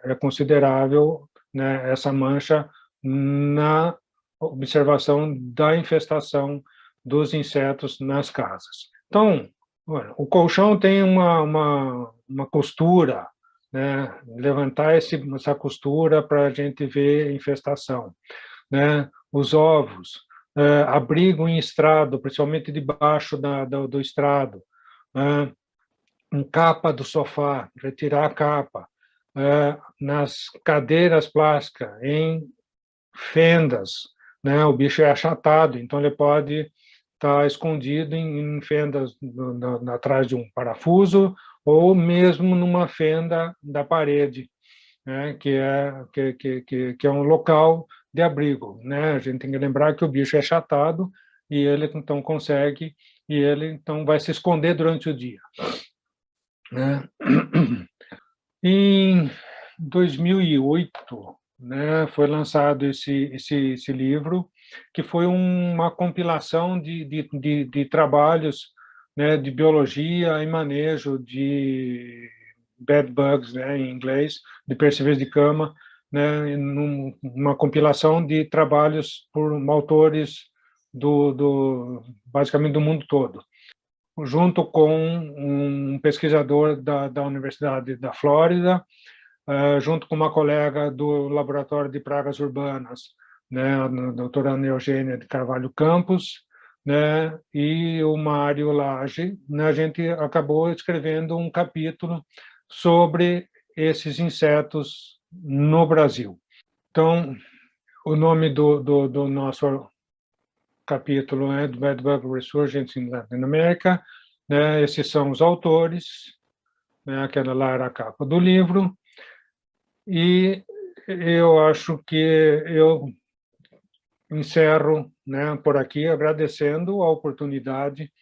é considerável, né, essa mancha na observação da infestação dos insetos nas casas. Então, o colchão tem uma costura, né? Levantar essa costura para a gente ver a infestação, né? Os ovos abrigam em estrado, principalmente debaixo do estrado, né? Capa do sofá, retirar a capa, nas cadeiras plásticas, em fendas, né? O bicho é achatado, então ele pode estar escondido em fendas atrás de um parafuso ou mesmo numa fenda da parede, né? Que é um local de abrigo, né? A gente tem que lembrar que o bicho é achatado e ele então vai se esconder durante o dia, né? Em 2008, né, foi lançado esse livro, que foi uma compilação de trabalhos, né, de biologia e manejo de bed bugs, né, em inglês, de percevejos de cama, né, uma compilação de trabalhos por autores basicamente do mundo todo, junto com um pesquisador da Universidade da Flórida, junto com uma colega do Laboratório de Pragas Urbanas, né, a doutora Ana Eugênia de Carvalho Campos, né, e o Mário Lage, né, a gente acabou escrevendo um capítulo sobre esses insetos no Brasil. Então, o nome do nosso capítulo é Bed Bug Resurgence in Latin America, né, esses são os autores, né, aquela lá era a capa do livro, e eu acho que eu encerro, né, por aqui, agradecendo a oportunidade.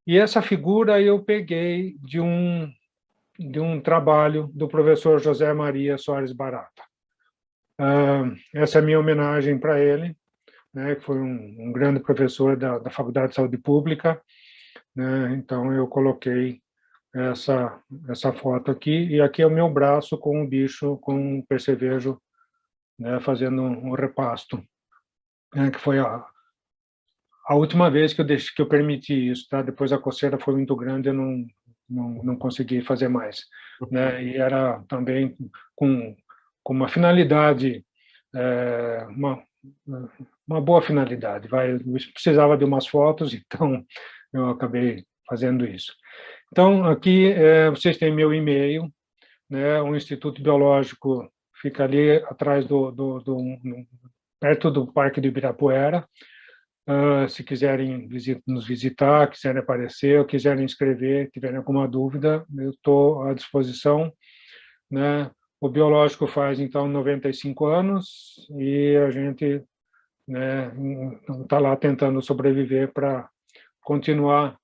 E essa figura eu peguei de um trabalho do professor José Maria Soares Barata. Essa é a minha homenagem para ele, né, que foi um grande professor da Faculdade de Saúde Pública, né, então eu coloquei essa foto aqui, e aqui é o meu braço com um bicho, com um percevejo, né, fazendo um repasto, né, que foi a última vez que eu permiti isso, tá? Depois a coceira foi muito grande, eu não consegui fazer mais, né? E era também com uma finalidade, uma boa finalidade. Eu precisava de umas fotos, então eu acabei fazendo isso. Então, aqui vocês têm meu e-mail, né? O Instituto Biológico fica ali atrás perto do Parque do Ibirapuera. Se quiserem nos visitar, quiserem aparecer, ou quiserem escrever, tiverem alguma dúvida, eu estou à disposição, né? O biológico faz, então, 95 anos, e a gente, né, está lá tentando sobreviver para continuar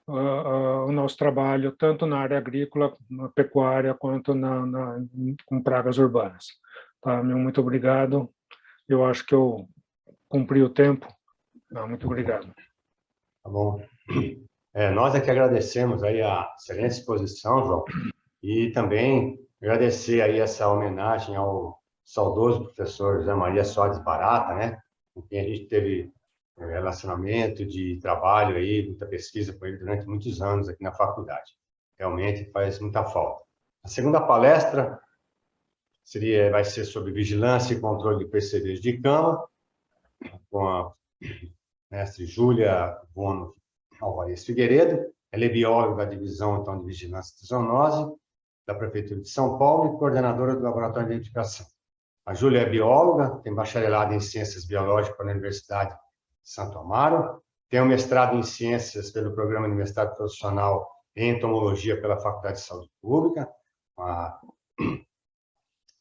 o nosso trabalho, tanto na área agrícola, na pecuária, quanto com pragas urbanas. Tá? Muito obrigado. Eu acho que eu cumpri o tempo. Muito obrigado. Tá bom. Nós é que agradecemos aí a excelente exposição, João, e também agradecer aí essa homenagem ao saudoso professor José Maria Soares Barata, né, com quem a gente teve relacionamento de trabalho aí, muita pesquisa com ele durante muitos anos aqui na faculdade. Realmente faz muita falta. A segunda palestra vai ser sobre vigilância e controle de percevejos de cama, com a mestre Júlia Bono Alvarez Figueiredo. Ela é bióloga da divisão, então, de vigilância de zoonose da Prefeitura de São Paulo e coordenadora do Laboratório de Identificação. A Júlia é bióloga, tem bacharelado em Ciências Biológicas pela Universidade de Santo Amaro, tem um mestrado em Ciências pelo Programa de Mestrado Profissional em Entomologia pela Faculdade de Saúde Pública,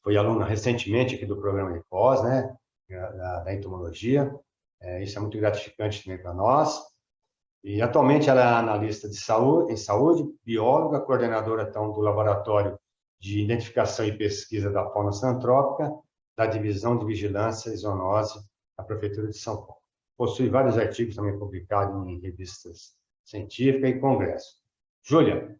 foi aluna recentemente aqui do programa de pós, né, da entomologia. Isso é muito gratificante também para nós. E atualmente ela é analista em saúde, bióloga, coordenadora então do Laboratório de Identificação e Pesquisa da Fauna Sinantrópica, da Divisão de Vigilância e Zoonose da Prefeitura de São Paulo. Possui vários artigos também publicados em revistas científicas e congressos. Júlia,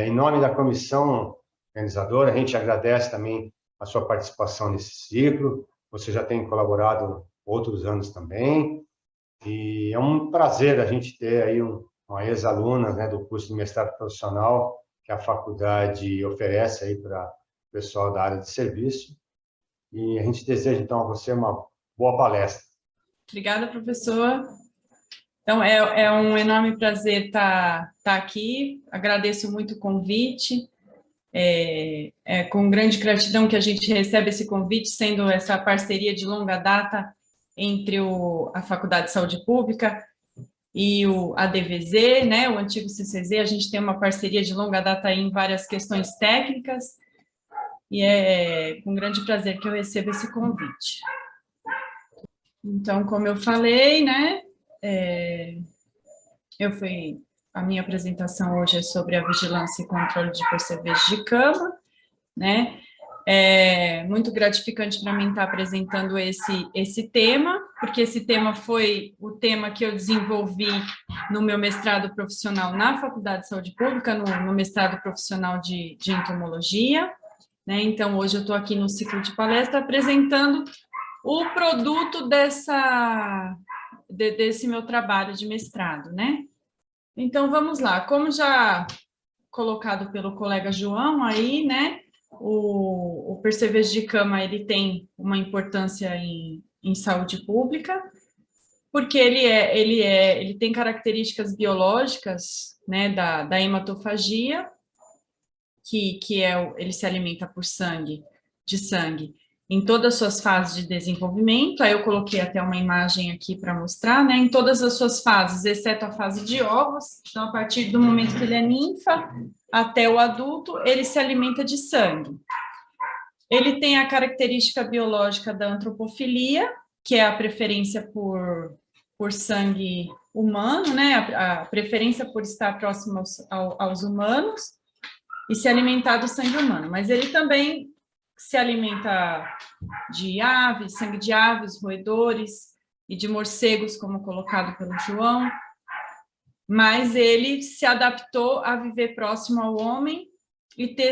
em nome da comissão organizadora, a gente agradece também a sua participação nesse ciclo. Você já tem colaborado outros anos também, e é um prazer a gente ter aí uma ex-aluna, né, do curso de mestrado profissional que a faculdade oferece aí para o pessoal da área de serviço, e a gente deseja, então, a você uma boa palestra. Obrigada, professor. Então, é um enorme prazer estar aqui, agradeço muito o convite, com grande gratidão que a gente recebe esse convite, sendo essa parceria de longa data entre a Faculdade de Saúde Pública e o ADVZ, né, o antigo CCZ. A gente tem uma parceria de longa data em várias questões técnicas, e é com grande prazer que eu recebo esse convite. Então, como eu falei, né, a minha apresentação hoje é sobre a vigilância e controle de percevejos de cama, né. É muito gratificante para mim estar apresentando esse tema, porque esse tema foi o tema que eu desenvolvi no meu mestrado profissional na Faculdade de Saúde Pública, no mestrado profissional de entomologia, né? Então, hoje eu estou aqui no ciclo de palestra apresentando o produto desse meu trabalho de mestrado, né? Então, vamos lá. Como já colocado pelo colega João aí, né? o percevejo de cama ele tem uma importância em saúde pública, porque ele tem características biológicas, né, da hematofagia, ele se alimenta por sangue, em todas as suas fases de desenvolvimento. Aí eu coloquei até uma imagem aqui para mostrar, né, em todas as suas fases, exceto a fase de ovos. Então, a partir do momento que ele é ninfa até o adulto, ele se alimenta de sangue. Ele tem a característica biológica da antropofilia, que é a preferência por sangue humano, né, a preferência por estar próximo aos humanos e se alimentar do sangue humano. Mas ele também se alimenta de aves, sangue de aves, roedores e de morcegos, como colocado pelo João, mas ele se adaptou a viver próximo ao homem e ter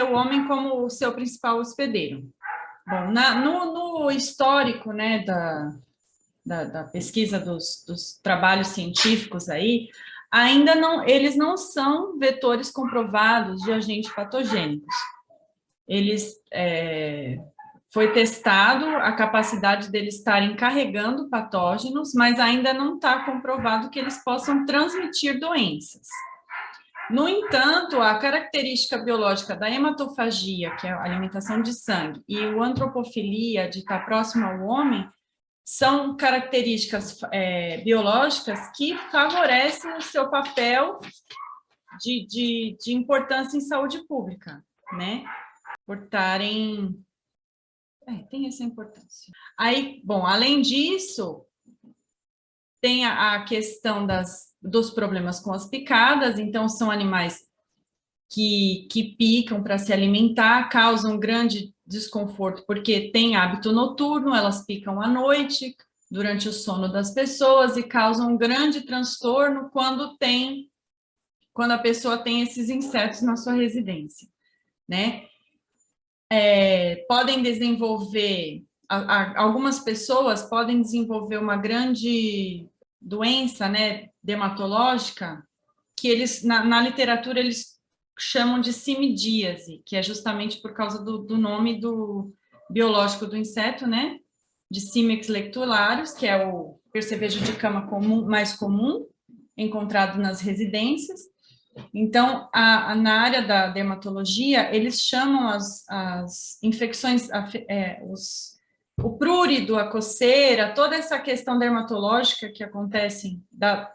o homem como o seu principal hospedeiro. Bom, no histórico, né, da pesquisa dos trabalhos científicos aí, ainda eles não são vetores comprovados de agentes patogênicos. Foi testado a capacidade deles estarem carregando patógenos, mas ainda não está comprovado que eles possam transmitir doenças. No entanto, a característica biológica da hematofagia, que é a alimentação de sangue, e o antropofilia, de estar próximo ao homem, são características biológicas que favorecem o seu papel de importância em saúde pública, né? Por estarem... tem essa importância. Aí, bom, além disso, tem a questão dos problemas com as picadas. Então, são animais que picam para se alimentar, causam grande desconforto, porque tem hábito noturno, elas picam à noite, durante o sono das pessoas, e causam um grande transtorno quando a pessoa tem esses insetos na sua residência, né? Podem desenvolver, algumas pessoas podem desenvolver uma grande doença, né, dermatológica, que na literatura eles chamam de cimidíase, que é justamente por causa do nome biológico do inseto, né, de Cimex lectularius, que é o percevejo de cama mais comum, encontrado nas residências. Então, na área da dermatologia, eles chamam as infecções, o prurido, a coceira, toda essa questão dermatológica que acontece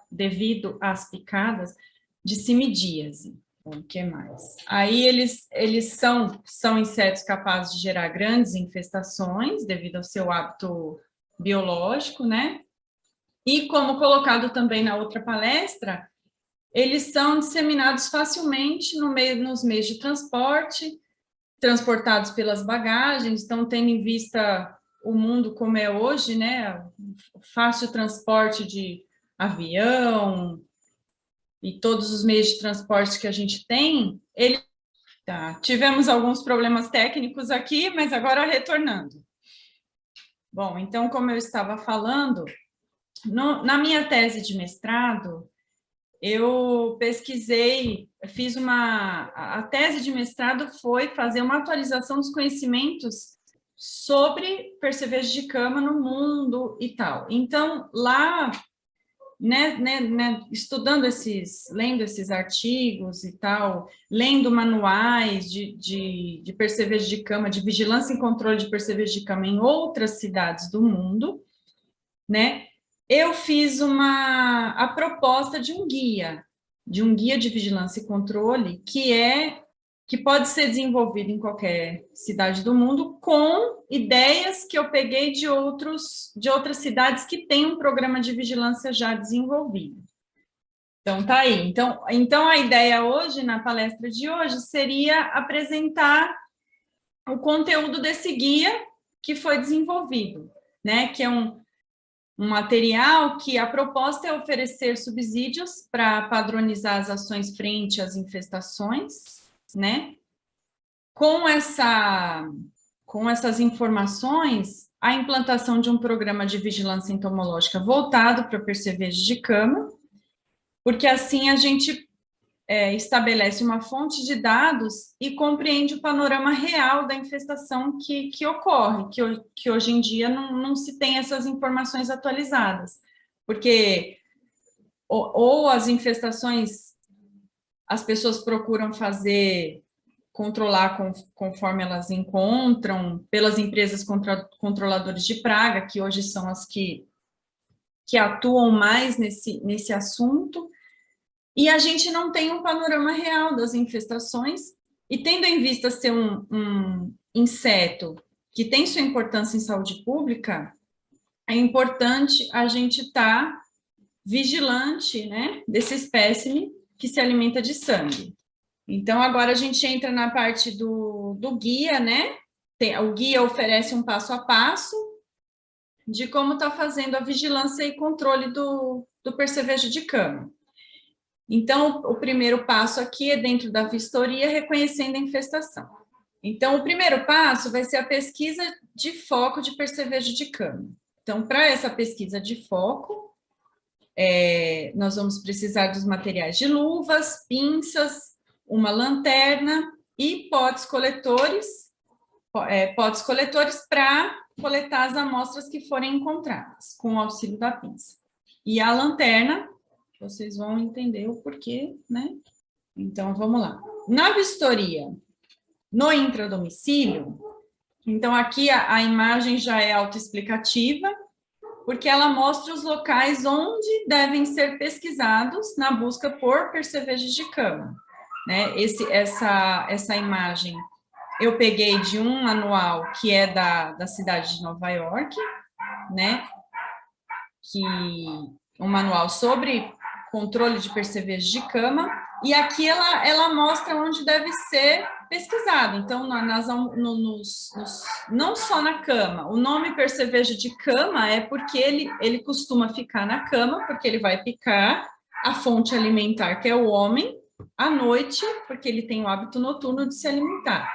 devido às picadas, de cimidíase. O que mais? Aí eles são insetos capazes de gerar grandes infestações devido ao seu hábito biológico, né? E como colocado também na outra palestra, eles são disseminados facilmente nos meios de transporte, transportados pelas bagagens. Então, tendo em vista o mundo como é hoje, né, fácil transporte de avião e todos os meios de transporte que a gente tem, tivemos alguns problemas técnicos aqui, mas agora retornando. Bom, então, como eu estava falando, na minha tese de mestrado, eu pesquisei, a tese de mestrado foi fazer uma atualização dos conhecimentos sobre percevejo de cama no mundo e tal. Então, lá, estudando lendo esses artigos e tal, lendo manuais de percevejo de cama, de vigilância e controle de percevejo de cama em outras cidades do mundo, né? Eu fiz a proposta de um guia de vigilância e controle que pode ser desenvolvido em qualquer cidade do mundo, com ideias que eu peguei de outras cidades que têm um programa de vigilância já desenvolvido. Então, tá aí. Então, a ideia hoje, na palestra de hoje, seria apresentar o conteúdo desse guia que foi desenvolvido, né? Que é um material que a proposta é oferecer subsídios para padronizar as ações frente às infestações, né? Com essas informações, a implantação de um programa de vigilância entomológica voltado para percevejo de cama, porque assim a gente estabelece uma fonte de dados e compreende o panorama real da infestação que ocorre, que hoje em dia não se tem essas informações atualizadas, porque ou as infestações as pessoas procuram controlar conforme elas encontram, pelas empresas controladores de praga, que hoje são as que atuam mais nesse assunto, e a gente não tem um panorama real das infestações, e tendo em vista ser um inseto que tem sua importância em saúde pública, é importante a gente estar vigilante, né, desse espécime que se alimenta de sangue. Então, agora a gente entra na parte do guia, né? O guia oferece um passo a passo de como está fazendo a vigilância e controle do percevejo de cama. Então, o primeiro passo aqui é dentro da vistoria, reconhecendo a infestação. Então, o primeiro passo vai ser a pesquisa de foco de percevejo de cama. Então, para essa pesquisa de foco, nós vamos precisar dos materiais de luvas, pinças, uma lanterna e potes coletores para coletar as amostras que forem encontradas, com o auxílio da pinça. E a lanterna, vocês vão entender o porquê, né? Então, vamos lá. Na vistoria, no intradomicílio, então aqui a imagem já é autoexplicativa, porque ela mostra os locais onde devem ser pesquisados na busca por percevejos de cama. Né? Essa imagem eu peguei de um manual que é da cidade de Nova York, né? Um manual sobre controle de percevejos de cama, e aqui ela mostra onde deve ser pesquisado. Então, não só na cama, o nome percevejo de cama é porque ele costuma ficar na cama, porque ele vai picar a fonte alimentar, que é o homem, à noite, porque ele tem o hábito noturno de se alimentar.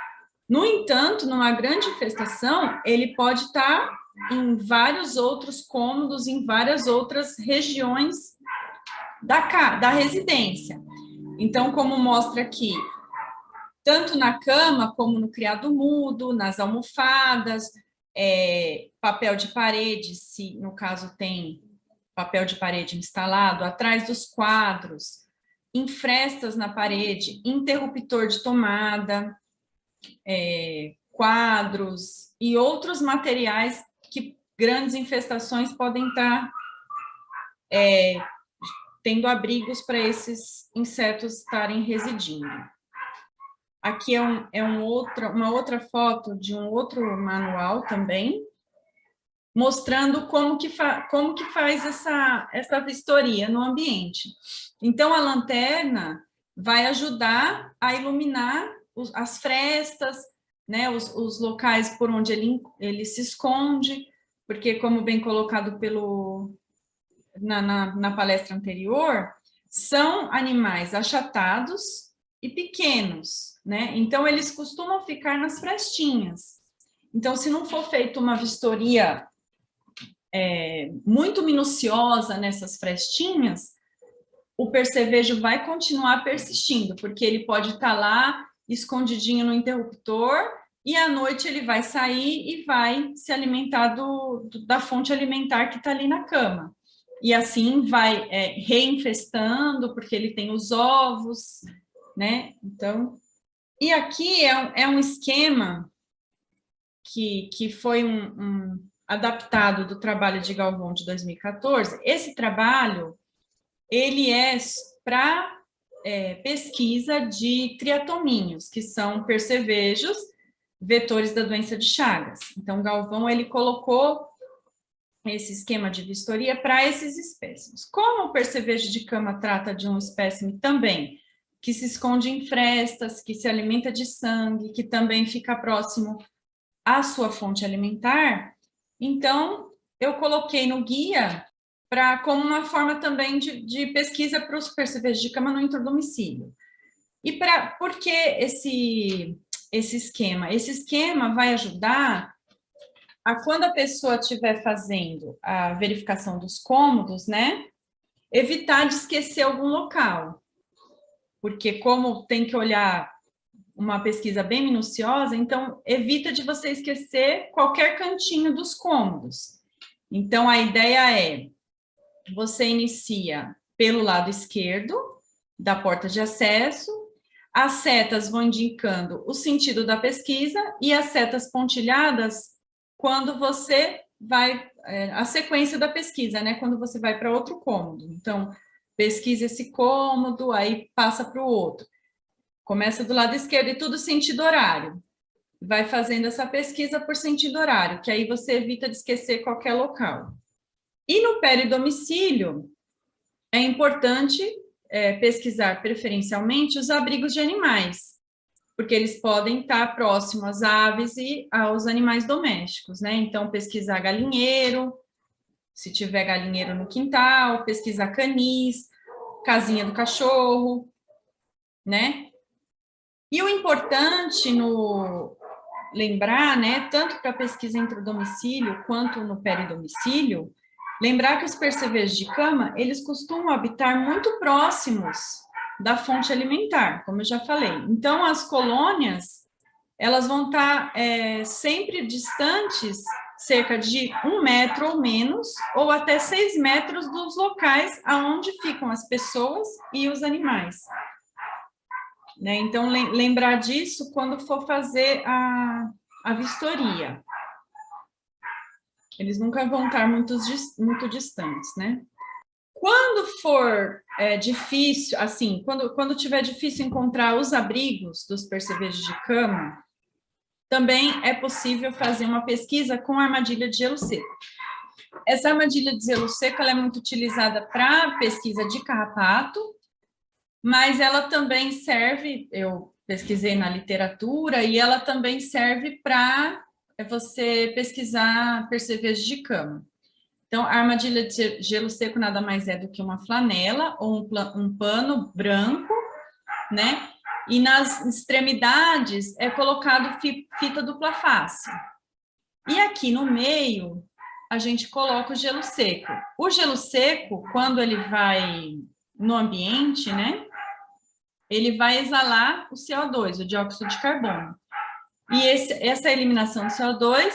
No entanto, numa grande infestação, ele pode estar em vários outros cômodos, em várias outras regiões da residência. Então, como mostra aqui, tanto na cama como no criado mudo, nas almofadas, papel de parede, se no caso tem papel de parede instalado, atrás dos quadros, em frestas na parede, interruptor de tomada, quadros e outros materiais que grandes infestações podem estar tendo abrigos para esses insetos estarem residindo. Aqui uma outra foto de um outro manual também, mostrando como que faz essa vistoria no ambiente. Então, a lanterna vai ajudar a iluminar as frestas, né, os locais por onde ele se esconde, porque, como bem colocado na palestra anterior, são animais achatados e pequenos, né? Então, eles costumam ficar nas frestinhas. Então, se não for feita uma vistoria muito minuciosa nessas frestinhas, o percevejo vai continuar persistindo, porque ele pode estar lá escondidinho no interruptor e à noite ele vai sair e vai se alimentar da fonte alimentar que está ali na cama. E assim vai reinfestando, porque ele tem os ovos, né? Então, e aqui é um esquema que foi adaptado do trabalho de Galvão de 2014. Esse trabalho, ele é para pesquisa de triatomíneos, que são percevejos vetores da doença de Chagas. Então, Galvão, ele colocou esse esquema de vistoria para esses espécimes. Como o percevejo de cama trata de um espécime também que se esconde em frestas, que se alimenta de sangue, que também fica próximo à sua fonte alimentar, então eu coloquei no guia como uma forma também de pesquisa para os percevejos de cama no intradomicílio. E por que esse esquema? Esse esquema vai ajudar a, quando a pessoa estiver fazendo a verificação dos cômodos, né, evitar de esquecer algum local. porque como tem que olhar uma pesquisa bem minuciosa, então evita de você esquecer qualquer cantinho dos cômodos. Então, a ideia é, você inicia pelo lado esquerdo da porta de acesso, as setas vão indicando o sentido da pesquisa e as setas pontilhadas quando você vai, a sequência da pesquisa, né? Quando você vai para outro cômodo. Então, pesquisa esse cômodo, aí passa para o outro. Começa do lado esquerdo e tudo sentido horário. Vai fazendo essa pesquisa por sentido horário, que aí você evita de esquecer qualquer local. E no peridomicílio, é importante pesquisar preferencialmente os abrigos de animais, porque eles podem estar próximos às aves e aos animais domésticos, né? Então, pesquisar galinheiro, se tiver galinheiro no quintal, pesquisar canis, casinha do cachorro, né? E o importante lembrar, né, tanto para a pesquisa intradomicílio quanto no peridomicílio, lembrar que os percevejos de cama, eles costumam habitar muito próximos da fonte alimentar, como eu já falei. Então, as colônias, elas vão estar sempre distantes, cerca de 1 metro ou menos, ou até 6 metros dos locais aonde ficam as pessoas e os animais. Né? Então, lembrar disso quando for fazer a vistoria. Eles nunca vão estar muito distantes, né? Quando for difícil, assim, quando tiver difícil encontrar os abrigos dos percevejos de cama, também é possível fazer uma pesquisa com armadilha de gelo seco. Essa armadilha de gelo seco ela é muito utilizada para pesquisa de carrapato, mas ela também serve, eu pesquisei na literatura, e ela também serve para você pesquisar percevejos de cama. Então, a armadilha de gelo seco nada mais é do que uma flanela ou um pano branco, né? E nas extremidades é colocado fita dupla face. E aqui no meio, a gente coloca o gelo seco. O gelo seco, quando ele vai no ambiente, né? Ele vai exalar o CO2, o dióxido de carbono. E essa eliminação do CO2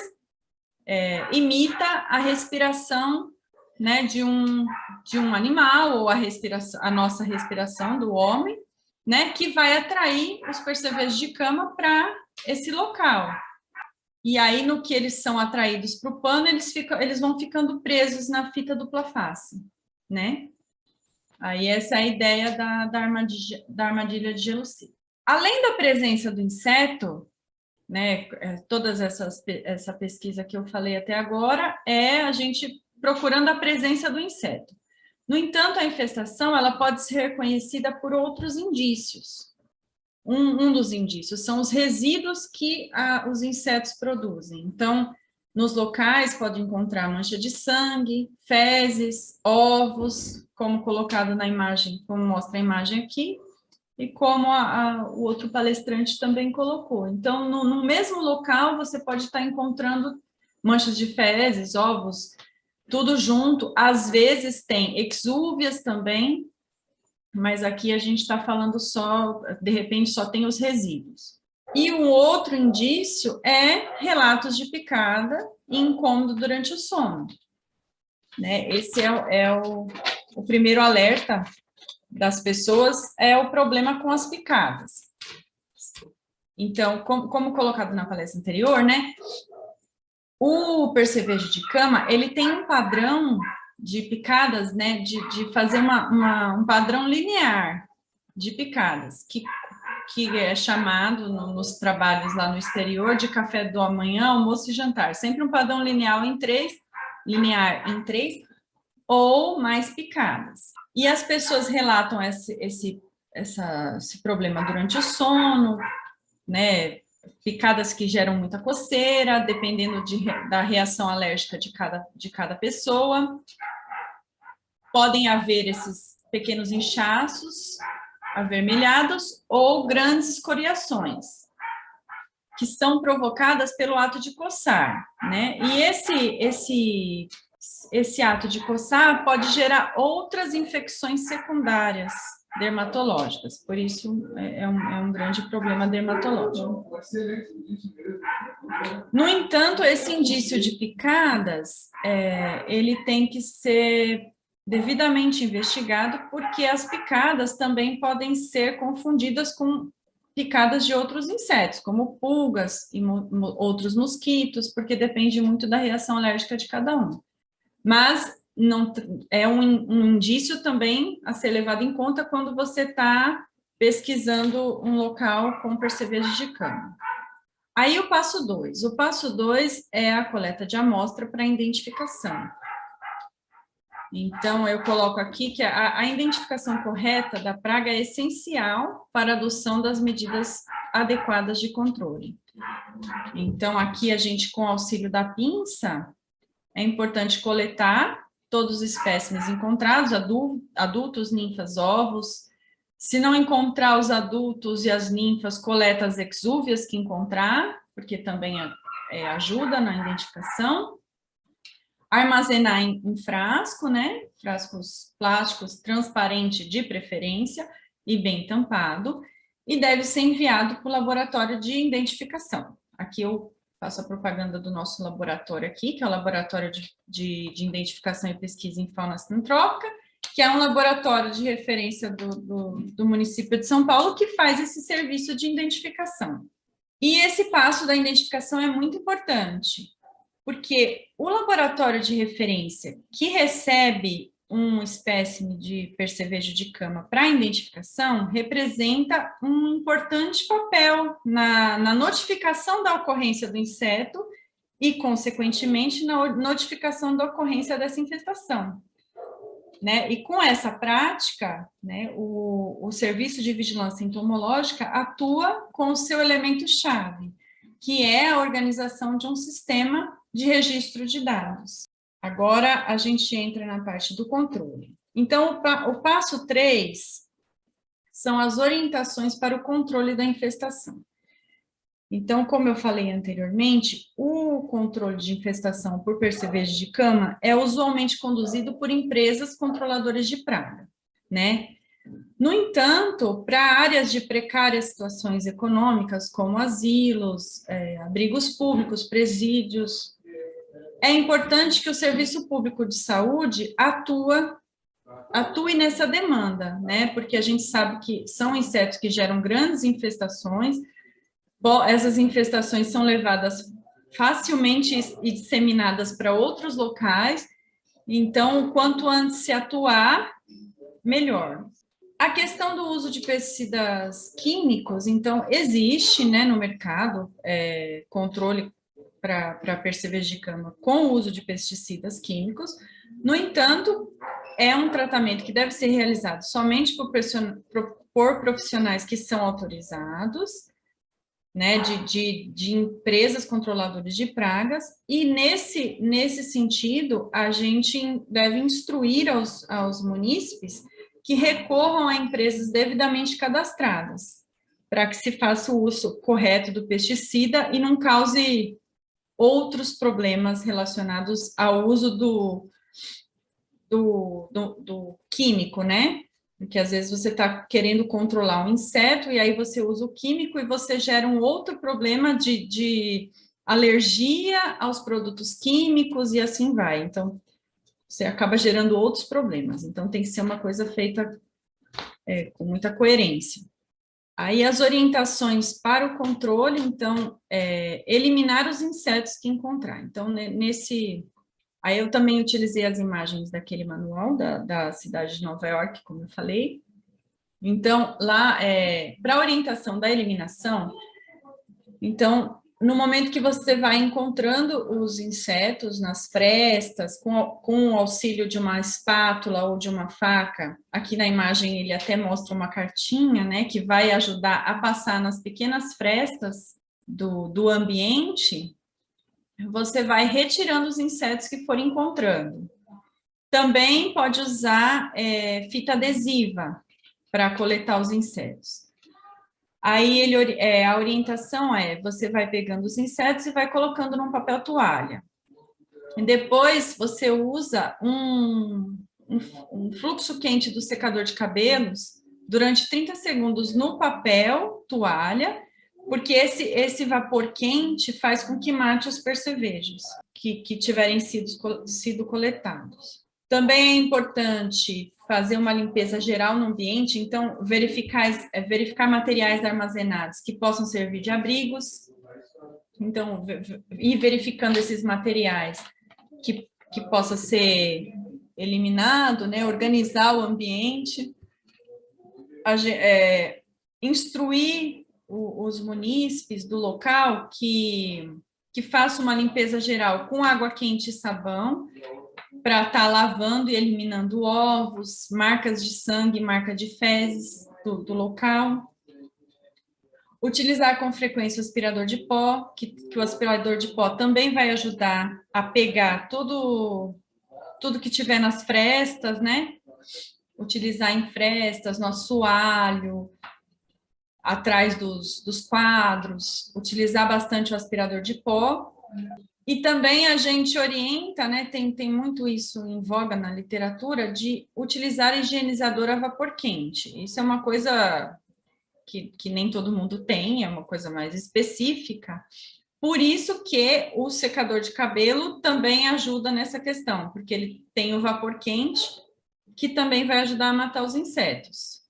imita a respiração, né, de um animal, ou a nossa respiração do homem, né, que vai atrair os percevejos de cama para esse local. E aí, no que eles são atraídos para o pano, eles vão ficando presos na fita dupla face, né? Aí essa é a ideia da armadilha de gelo seco. Além da presença do inseto, né, essa pesquisa que eu falei até agora, é a gente procurando a presença do inseto. No entanto, a infestação ela pode ser reconhecida por outros indícios. Um dos indícios são os resíduos que os insetos produzem. Então, nos locais pode encontrar mancha de sangue, fezes, ovos, como colocado na imagem, como mostra a imagem aqui, e como o outro palestrante também colocou. Então, no mesmo local, você pode estar encontrando manchas de fezes, ovos, tudo junto. Às vezes tem exúvias também, mas aqui a gente está falando só, de repente, só tem os resíduos. E um outro indício é relatos de picada e incômodo durante o sono. Né? Esse é o primeiro alerta das pessoas, é o problema com as picadas. Então, como colocado na palestra anterior, né? O percevejo de cama, ele tem um padrão de picadas, né? De fazer um padrão linear de picadas, que é chamado nos trabalhos lá no exterior de café do amanhã, almoço e jantar. Sempre um padrão linear em três ou mais picadas. E as pessoas relatam esse problema durante o sono, né? Picadas que geram muita coceira, dependendo da reação alérgica de cada pessoa. Podem haver esses pequenos inchaços avermelhados ou grandes escoriações, que são provocadas pelo ato de coçar, né? E esse ato de coçar pode gerar outras infecções secundárias dermatológicas, por isso é um grande problema dermatológico. No entanto, esse indício de picadas, ele tem que ser devidamente investigado, porque as picadas também podem ser confundidas com picadas de outros insetos, como pulgas e outros mosquitos, porque depende muito da reação alérgica de cada um. Mas não, é um indício também a ser levado em conta quando você está pesquisando um local com percevejo de cama. Aí o passo 2. O passo 2 é a coleta de amostra para identificação. Então, eu coloco aqui que a identificação correta da praga é essencial para a adoção das medidas adequadas de controle. Então, aqui a gente, com o auxílio da pinça, é importante coletar todos os espécimes encontrados, adultos, ninfas, ovos. Se não encontrar os adultos e as ninfas, coleta as exúvias que encontrar, porque também ajuda na identificação. Armazenar em frasco, né? Frascos plásticos transparente de preferência e bem tampado, e deve ser enviado para o laboratório de identificação. Aqui eu faço a propaganda do nosso laboratório aqui, que é o Laboratório de Identificação e Pesquisa em Fauna Sinantrópica, que é um laboratório de referência do município de São Paulo, que faz esse serviço de identificação. E esse passo da identificação é muito importante, porque o laboratório de referência que recebe um espécime de percevejo de cama para identificação representa um importante papel na notificação da ocorrência do inseto e, consequentemente, na notificação da ocorrência dessa infestação. Né? E com essa prática, né, o Serviço de Vigilância Entomológica atua com o seu elemento-chave, que é a organização de um sistema de registro de dados. Agora, a gente entra na parte do controle. Então, o passo 3 são as orientações para o controle da infestação. Então, como eu falei anteriormente, o controle de infestação por percevejo de cama é usualmente conduzido por empresas controladoras de praga, né? No entanto, para áreas de precárias situações econômicas, como asilos, abrigos públicos, presídios, é importante que o Serviço Público de Saúde atue nessa demanda, né? Porque a gente sabe que são insetos que geram grandes infestações. Essas infestações são levadas facilmente e disseminadas para outros locais, então, quanto antes se atuar, melhor. A questão do uso de pesticidas químicos, então, existe, né, no mercado controle para percevejo de cama com o uso de pesticidas químicos. No entanto, é um tratamento que deve ser realizado somente por profissionais que são autorizados, né, de empresas controladoras de pragas, e nesse sentido, a gente deve instruir aos munícipes que recorram a empresas devidamente cadastradas, para que se faça o uso correto do pesticida e não cause outros problemas relacionados ao uso do químico, né? Porque às vezes você está querendo controlar um inseto e aí você usa o químico e você gera um outro problema de alergia aos produtos químicos e assim vai. Então, você acaba gerando outros problemas. Então, tem que ser uma coisa feita com muita coerência. Aí, as orientações para o controle, então, eliminar os insetos que encontrar. Então, aí eu também utilizei as imagens daquele manual da cidade de Nova York, como eu falei. Então, lá, para a orientação da eliminação, então, no momento que você vai encontrando os insetos nas frestas, com o auxílio de uma espátula ou de uma faca, aqui na imagem ele até mostra uma cartinha, né, que vai ajudar a passar nas pequenas frestas do ambiente, você vai retirando os insetos que for encontrando. Também pode usar fita adesiva para coletar os insetos. Aí a orientação você vai pegando os insetos e vai colocando num papel toalha. E depois você usa um fluxo quente do secador de cabelos durante 30 segundos no papel, toalha, porque esse vapor quente faz com que mate os percevejos que tiverem sido coletados. Também é importante fazer uma limpeza geral no ambiente, então verificar materiais armazenados que possam servir de abrigos, então ir verificando esses materiais que possa ser eliminado, né, organizar o ambiente, instruir os munícipes do local que façam uma limpeza geral com água quente e sabão, para estar lavando e eliminando ovos, marcas de sangue, marca de fezes do local. Utilizar com frequência o aspirador de pó, que o aspirador de pó também vai ajudar a pegar tudo que tiver nas frestas, né? Utilizar em frestas, no assoalho, atrás dos quadros, utilizar bastante o aspirador de pó. E também a gente orienta, né, tem muito isso em voga na literatura, de utilizar higienizador a vapor quente. Isso é uma coisa que nem todo mundo tem, é uma coisa mais específica. Por isso que o secador de cabelo também ajuda nessa questão, porque ele tem o vapor quente, que também vai ajudar a matar os insetos.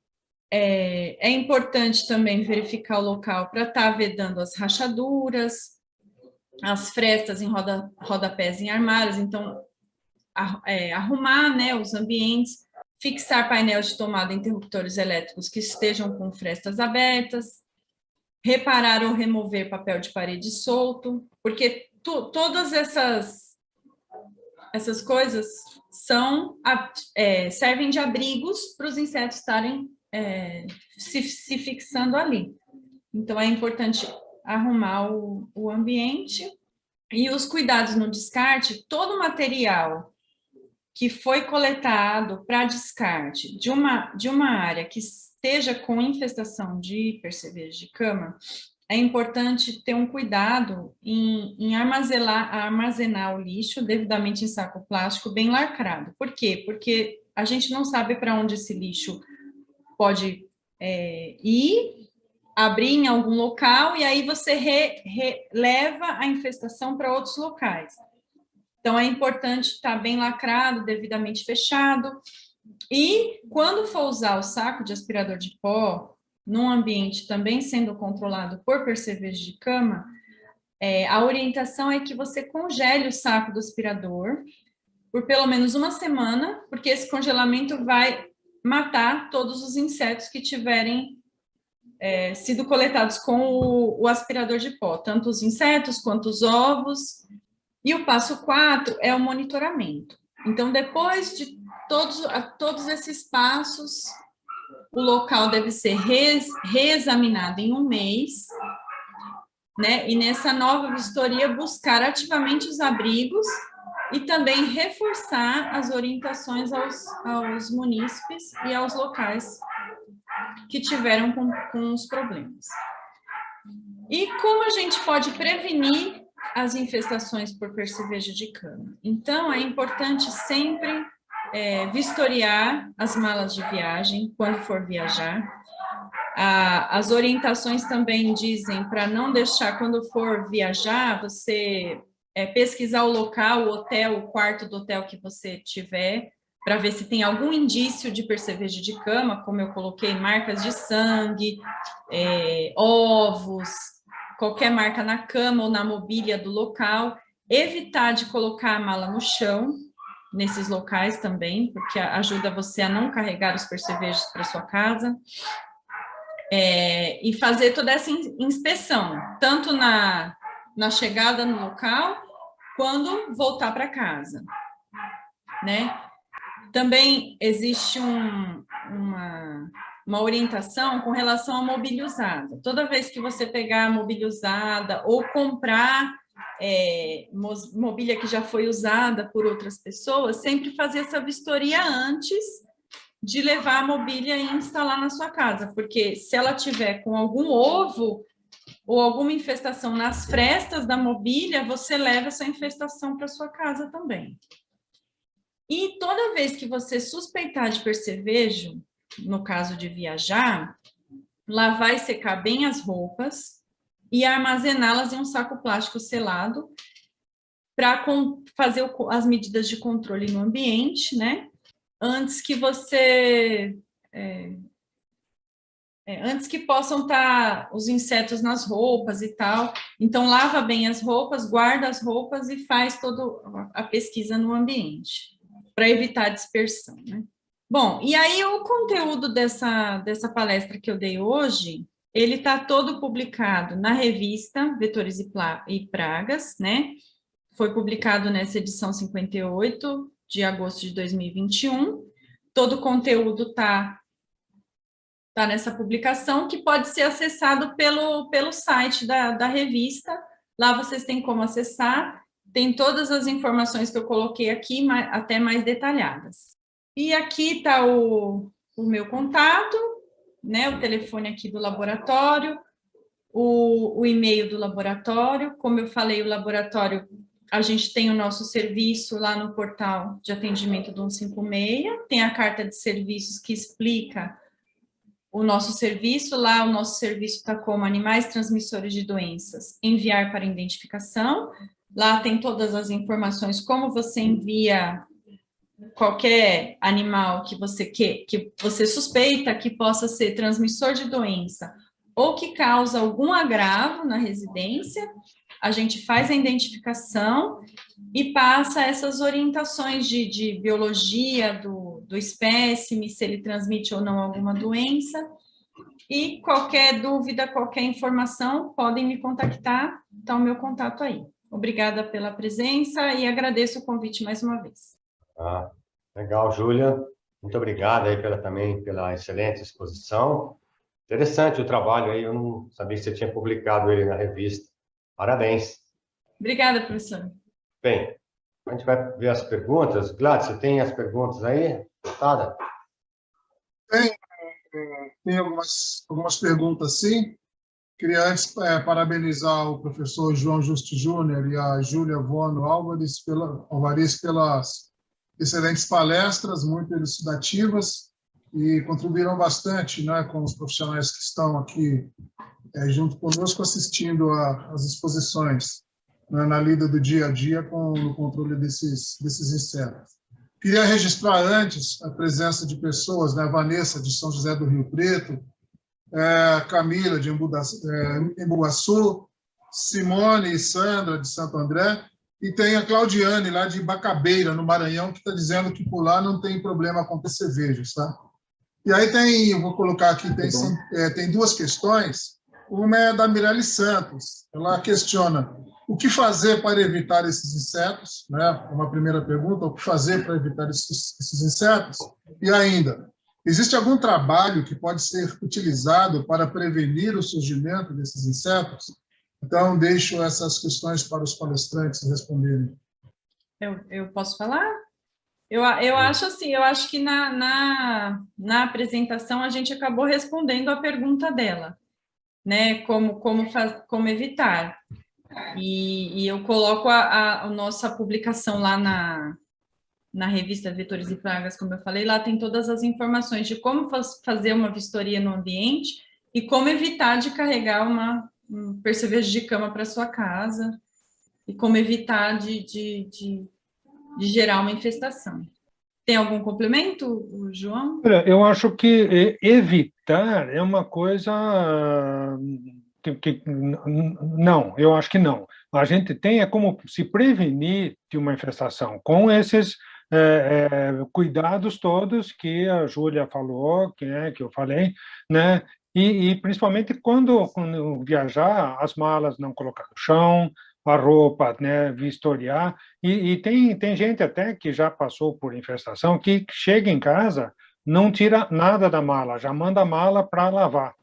É importante também verificar o local para estar vedando as rachaduras, as frestas em rodapés em armários, então arrumar, né, os ambientes, fixar painéis de tomada e interruptores elétricos que estejam com frestas abertas, reparar ou remover papel de parede solto, porque todas essas coisas servem de abrigos para os insetos estarem se fixando ali. Então, é importante arrumar o ambiente e os cuidados no descarte. Todo material que foi coletado para descarte de uma área que esteja com infestação de percevejo de cama, é importante ter um cuidado em armazenar o lixo devidamente em saco plástico bem lacrado. Por quê? Porque a gente não sabe para onde esse lixo pode ir, abrir em algum local, e aí você leva a infestação para outros locais. Então, é importante estar bem lacrado, devidamente fechado. E, quando for usar o saco de aspirador de pó, num ambiente também sendo controlado por percevejo de cama, a orientação é que você congele o saco do aspirador por pelo menos uma semana, porque esse congelamento vai matar todos os insetos que tiverem sido coletados com o aspirador de pó, tanto os insetos quanto os ovos. E o passo 4 é o monitoramento. Então, depois de todos esses passos, o local deve ser reexaminado em um mês, né? E nessa nova vistoria, buscar ativamente os abrigos e também reforçar as orientações aos munícipes e aos locais que tiveram com os problemas. E como a gente pode prevenir as infestações por percevejo de cama? Então, é importante sempre vistoriar as malas de viagem quando for viajar. As orientações também dizem para não deixar, quando for viajar, você pesquisar o local, o hotel, o quarto do hotel que você tiver, para ver se tem algum indício de percevejo de cama, como eu coloquei, marcas de sangue, ovos, qualquer marca na cama ou na mobília do local. Evitar de colocar a mala no chão, nesses locais também, porque ajuda você a não carregar os percevejos para sua casa. E fazer toda essa inspeção, tanto na chegada no local, quando voltar para casa, né? Também existe uma orientação com relação à mobília usada. Toda vez que você pegar a mobília usada ou comprar mobília que já foi usada por outras pessoas, sempre fazer essa vistoria antes de levar a mobília e instalar na sua casa, porque se ela tiver com algum ovo ou alguma infestação nas frestas da mobília, você leva essa infestação para sua casa também. E toda vez que você suspeitar de percevejo, no caso de viajar, lavar e secar bem as roupas e armazená-las em um saco plástico selado para fazer as medidas de controle no ambiente, né? Antes que antes que possam estar os insetos nas roupas e tal. Então, lava bem as roupas, guarda as roupas e faz toda a pesquisa no ambiente, para evitar a dispersão, né? Bom, e aí o conteúdo dessa palestra que eu dei hoje, ele está todo publicado na revista Vetores e Pragas, né? Foi publicado nessa edição 58, de agosto de 2021. Todo o conteúdo está nessa publicação, que pode ser acessado pelo site da revista. Lá vocês têm como acessar, tem todas as informações que eu coloquei aqui, até mais detalhadas. E aqui está o meu contato, né, o telefone aqui do laboratório, o e-mail do laboratório. Como eu falei, o laboratório, a gente tem o nosso serviço lá no portal de atendimento do 156, tem a carta de serviços que explica o nosso serviço. Lá o nosso serviço está como animais transmissores de doenças, enviar para identificação. Lá tem todas as informações, como você envia qualquer animal que você suspeita que possa ser transmissor de doença ou que causa algum agravo na residência. A gente faz a identificação e passa essas orientações de biologia do espécime, se ele transmite ou não alguma doença. E qualquer dúvida, qualquer informação, podem me contactar, está o meu contato aí. Obrigada pela presença e agradeço o convite mais uma vez. Legal, Júlia. Muito obrigado aí também pela excelente exposição. Interessante o trabalho aí, eu não sabia que você tinha publicado ele na revista. Parabéns. Obrigada, professor. Bem, a gente vai ver as perguntas. Gladys, você tem as perguntas aí? Anotada? Tem algumas perguntas, sim. Queria antes parabenizar o professor João Justo Júnior e a Júlia Vono Álvares pelas excelentes palestras, muito elucidativas, e contribuíram bastante, né, com os profissionais que estão aqui junto conosco assistindo às exposições, né, na lida do dia a dia no controle desses insetos. Queria registrar antes a presença de pessoas, né, a Vanessa, de São José do Rio Preto, Camila, de Embu-Guaçu, Simone e Sandra, de Santo André, e tem a Claudiane, lá de Bacabeira, no Maranhão, que está dizendo que por lá não tem problema com percevejos. Tá? E aí eu vou colocar aqui, tem duas questões. Uma é da Mirelle Santos. Ela questiona o que fazer para evitar esses insetos, né? Uma primeira pergunta, o que fazer para evitar esses insetos? E ainda, existe algum trabalho que pode ser utilizado para prevenir o surgimento desses insetos? Então, deixo essas questões para os palestrantes responderem. Eu posso falar? Eu acho assim, eu acho que na apresentação a gente acabou respondendo a pergunta dela, né? Como evitar. E eu coloco a nossa publicação lá na revista Vetores e Pragas, como eu falei, lá tem todas as informações de como fazer uma vistoria no ambiente e como evitar de carregar um percevejo de cama para sua casa e como evitar de gerar uma infestação. Tem algum complemento, João? Eu acho que evitar é uma coisa não, eu acho que não. A gente tem como se prevenir de uma infestação com esses cuidados todos que a Júlia falou, que eu falei, né? E principalmente quando viajar, as malas não colocar no chão, a roupa, né, vistoriar, e tem gente até que já passou por infestação que chega em casa, não tira nada da mala, já manda a mala para lavar,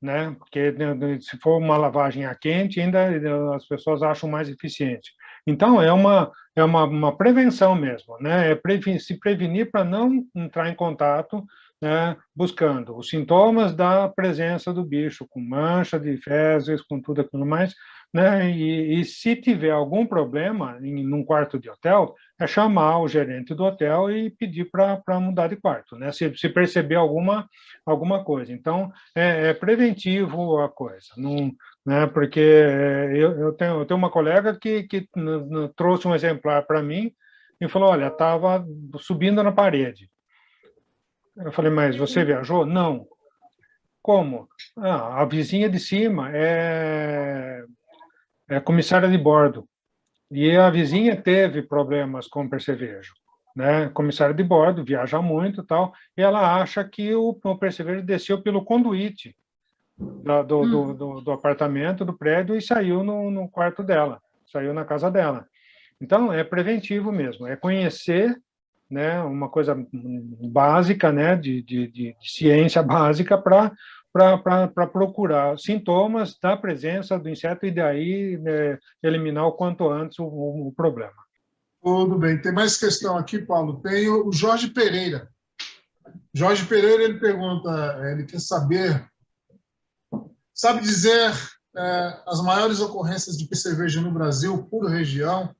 né? Porque se for uma lavagem a quente, ainda as pessoas acham mais eficiente. Então, é uma prevenção mesmo, né? Se prevenir para não entrar em contato, né, buscando os sintomas da presença do bicho, com mancha de fezes, com tudo aquilo mais, né? E se tiver algum problema num quarto de hotel, é chamar o gerente do hotel e pedir para mudar de quarto, né? Se perceber alguma coisa. Então, é preventivo a coisa, não, né? Porque eu tenho uma colega que trouxe um exemplar para mim e falou, olha, estava subindo na parede. Eu falei, mas você viajou? Não. Como? Ah, a vizinha de cima é comissária de bordo. E a vizinha teve problemas com percevejo, né? Comissária de bordo, viaja muito e tal, e ela acha que o percevejo desceu pelo conduíte do apartamento, do prédio, e saiu no quarto dela, saiu na casa dela. Então, é preventivo mesmo, é conhecer, né, uma coisa básica, né, de ciência básica para procurar sintomas da presença do inseto e daí, né, eliminar o quanto antes o problema. Tudo bem. Tem mais questão aqui, Paulo. Tem o Jorge Pereira. Jorge Pereira, ele pergunta, ele quer saber, sabe dizer as maiores ocorrências de percevejo no Brasil por região?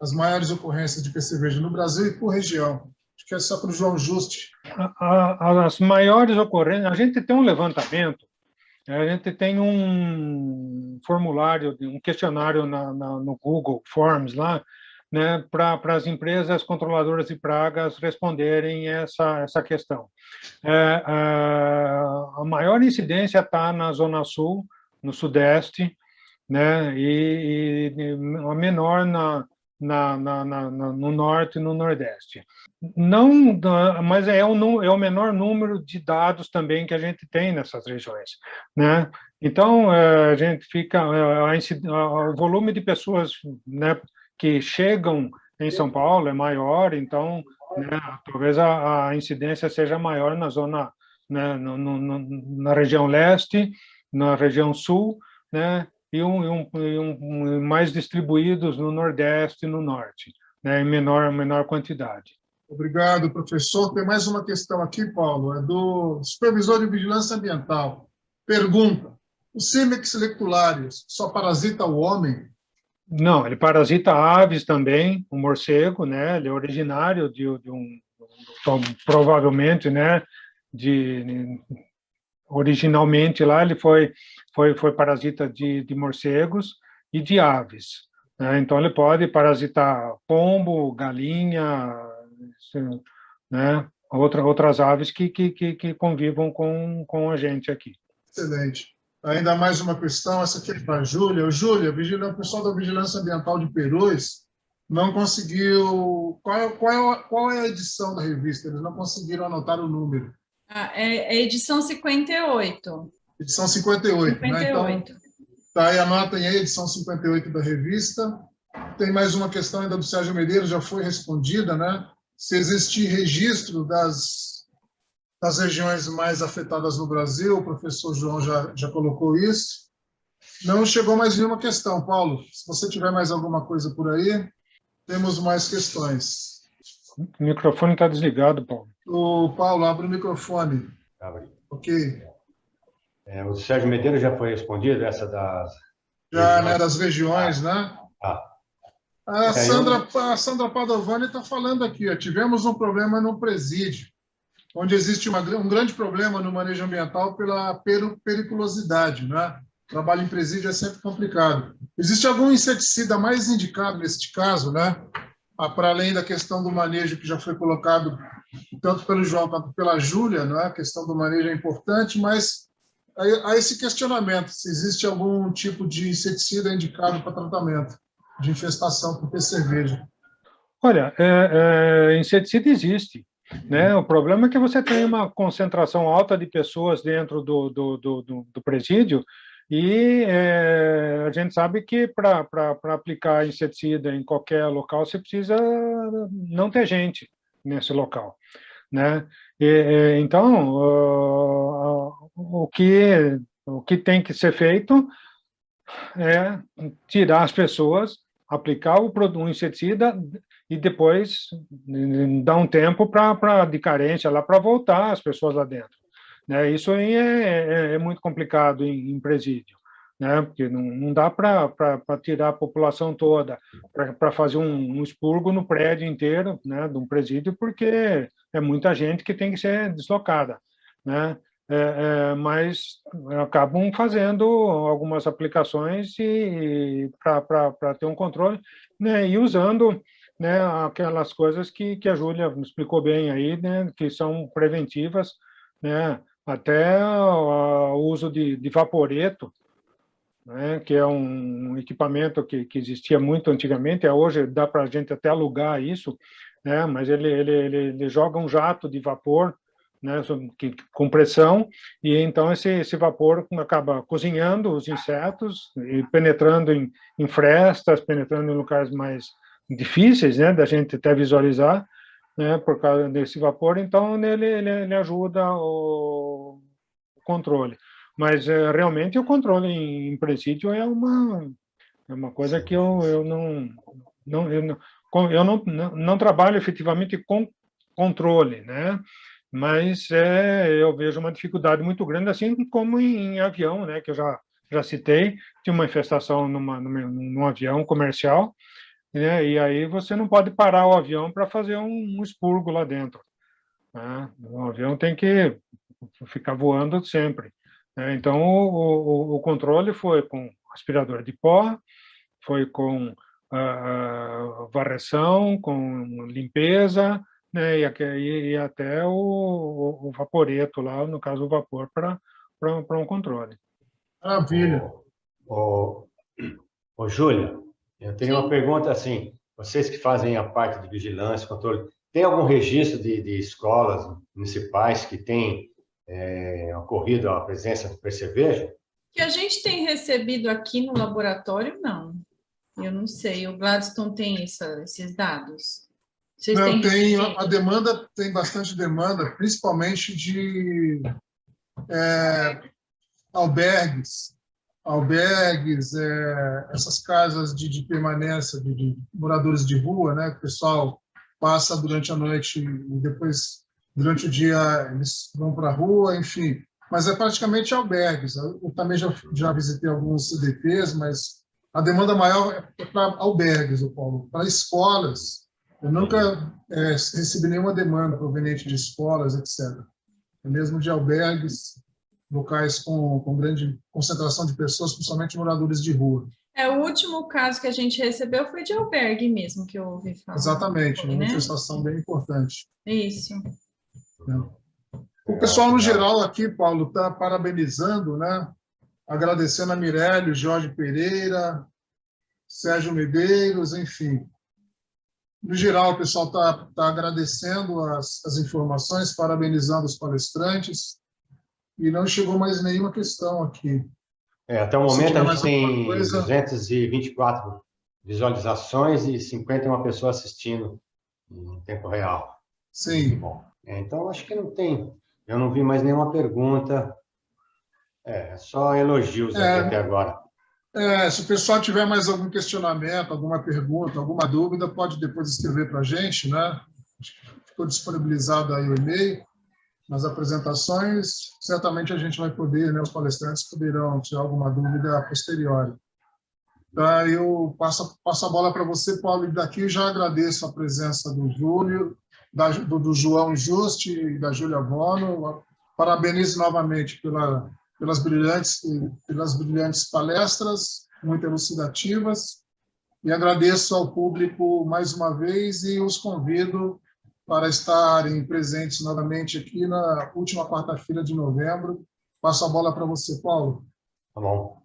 As maiores ocorrências de percevejo no Brasil e por região. Acho que é só para o João Juste. As maiores ocorrências, a gente tem um levantamento, a gente tem um formulário, um questionário no Google Forms lá, né, para as empresas controladoras de pragas responderem essa questão. A maior incidência está na Zona Sul, no Sudeste, né, e a menor no Norte e no Nordeste. Não, mas é o menor número de dados também que a gente tem nessas regiões, né? Então, a gente fica... o volume de pessoas, né, que chegam em São Paulo é maior, então, né, talvez a incidência seja maior na zona, né, na região leste, na região sul, né, e mais distribuídos no Nordeste e no Norte, né, em menor quantidade. Obrigado, professor. Tem mais uma questão aqui, Paulo, é do supervisor de vigilância ambiental. Pergunta, o Cimex lecularius só parasita o homem? Não, ele parasita aves também, o morcego, né? Ele é originário provavelmente, né? Originalmente lá ele foi parasita de morcegos e de aves, né? Então ele pode parasitar pombo, galinha, né? Outras aves que convivam com a gente aqui. Excelente. Ainda mais uma questão, essa aqui é para a Júlia. Júlia, o pessoal da Vigilância Ambiental de Perus não conseguiu... Qual é a edição da revista? Eles não conseguiram anotar o número. É edição 58. Edição 58, 58. Né? Então, tá aí, anotem aí, edição 58 da revista. Tem mais uma questão ainda do Sérgio Medeiros, já foi respondida, né? Se existe registro das regiões mais afetadas no Brasil, o professor João já colocou isso. Não chegou mais nenhuma questão, Paulo. Se você tiver mais alguma coisa por aí, temos mais questões. O microfone está desligado, Paulo. Paulo, abre o microfone. Abre. Ok. O Sérgio Medeiros já foi respondido, essa das... Já, né, das regiões, né? A Sandra Padovani está falando aqui, ó, tivemos um problema no presídio, onde existe um grande problema no manejo ambiental pela periculosidade, né? Trabalho em presídio é sempre complicado. Existe algum inseticida mais indicado neste caso, né? Para além da questão do manejo que já foi colocado tanto pelo João quanto pela Júlia, né? A questão do manejo é importante, mas há esse questionamento, se existe algum tipo de inseticida indicado para tratamento de infestação por percevejo. Olha, inseticida existe, né? O problema é que você tem uma concentração alta de pessoas dentro do presídio e a gente sabe que para aplicar inseticida em qualquer local você precisa não ter gente nesse local, né? Então, o que tem que ser feito é tirar as pessoas, aplicar um inseticida e depois dar um tempo de carência lá para voltar as pessoas lá dentro, né? Isso aí é muito complicado em presídio, né? Porque não dá para tirar a população toda, para fazer um expurgo no prédio inteiro, né, de um presídio, porque é muita gente que tem que ser deslocada, né? Mas acabam fazendo algumas aplicações para ter um controle, né, e usando, né, aquelas coisas que a Júlia explicou bem aí, né, que são preventivas, né, até o uso de vaporeto, né, que é um equipamento que existia muito antigamente, hoje dá para a gente até alugar isso, né, mas ele joga um jato de vapor, né, com pressão, e então esse vapor acaba cozinhando os insetos e penetrando em frestas, penetrando em locais mais difíceis, né, da gente até visualizar, né, por causa desse vapor, então ele ajuda o controle. Mas realmente o controle em presídio é uma coisa que eu não trabalho efetivamente com controle, né? Mas eu vejo uma dificuldade muito grande, assim como em avião, né? Que eu já citei, tinha uma infestação num avião comercial, né? E aí você não pode parar o avião para fazer um expurgo lá dentro, né? O avião tem que ficar voando sempre, né? Então, o controle foi com aspirador de pó, foi com varreção, com limpeza, né? E até o vaporeto lá, no caso, o vapor, para um controle. Maravilha. Júlia, eu tenho uma Sim. pergunta assim, vocês que fazem a parte de vigilância, controle, tem algum registro de escolas municipais que tem ocorrido a presença do percevejo? Que a gente tem recebido aqui no laboratório, não. Eu não sei. O Gladstone tem esses dados? Vocês Não, têm tem recebido? a demanda, tem bastante demanda, principalmente de albergues, essas casas de permanência de moradores de rua, né? Que o pessoal passa durante a noite e depois, durante o dia, eles vão para a rua, enfim. Mas é praticamente albergues. Eu também já visitei alguns CDPs, mas a demanda maior é para albergues, Paulo. Para escolas, eu nunca recebi nenhuma demanda proveniente de escolas, etc. É mesmo de albergues, locais com grande concentração de pessoas, principalmente moradores de rua. O último caso que a gente recebeu foi de albergue mesmo, que eu ouvi falar. Exatamente, Foi, uma né? manifestação bem importante. Isso. O pessoal, no geral, aqui, Paulo, está parabenizando, né? Agradecendo a Mirelle, Jorge Pereira, Sérgio Medeiros, enfim. No geral, o pessoal está agradecendo as informações, parabenizando os palestrantes, e não chegou mais nenhuma questão aqui. Até o Se momento tiver a mais gente tem alguma coisa... 224 visualizações e 51 pessoas assistindo em tempo real. Sim. Bom, então acho que não tem. Eu não vi mais nenhuma pergunta. Só elogios aqui até agora. Se o pessoal tiver mais algum questionamento, alguma pergunta, alguma dúvida, pode depois escrever para a gente, né? Ficou disponibilizado aí o e-mail nas apresentações. Certamente a gente vai poder, né? Os palestrantes poderão tirar alguma dúvida a posteriori. Tá, eu passo a bola para você, Paulo, e daqui já agradeço a presença do Júlio, do João Juste e da Júlia Vono. Parabenizo novamente pelas brilhantes palestras, muito elucidativas, e agradeço ao público mais uma vez e os convido para estarem presentes novamente aqui na última quarta-feira de novembro. Passo a bola para você, Paulo. Tá bom.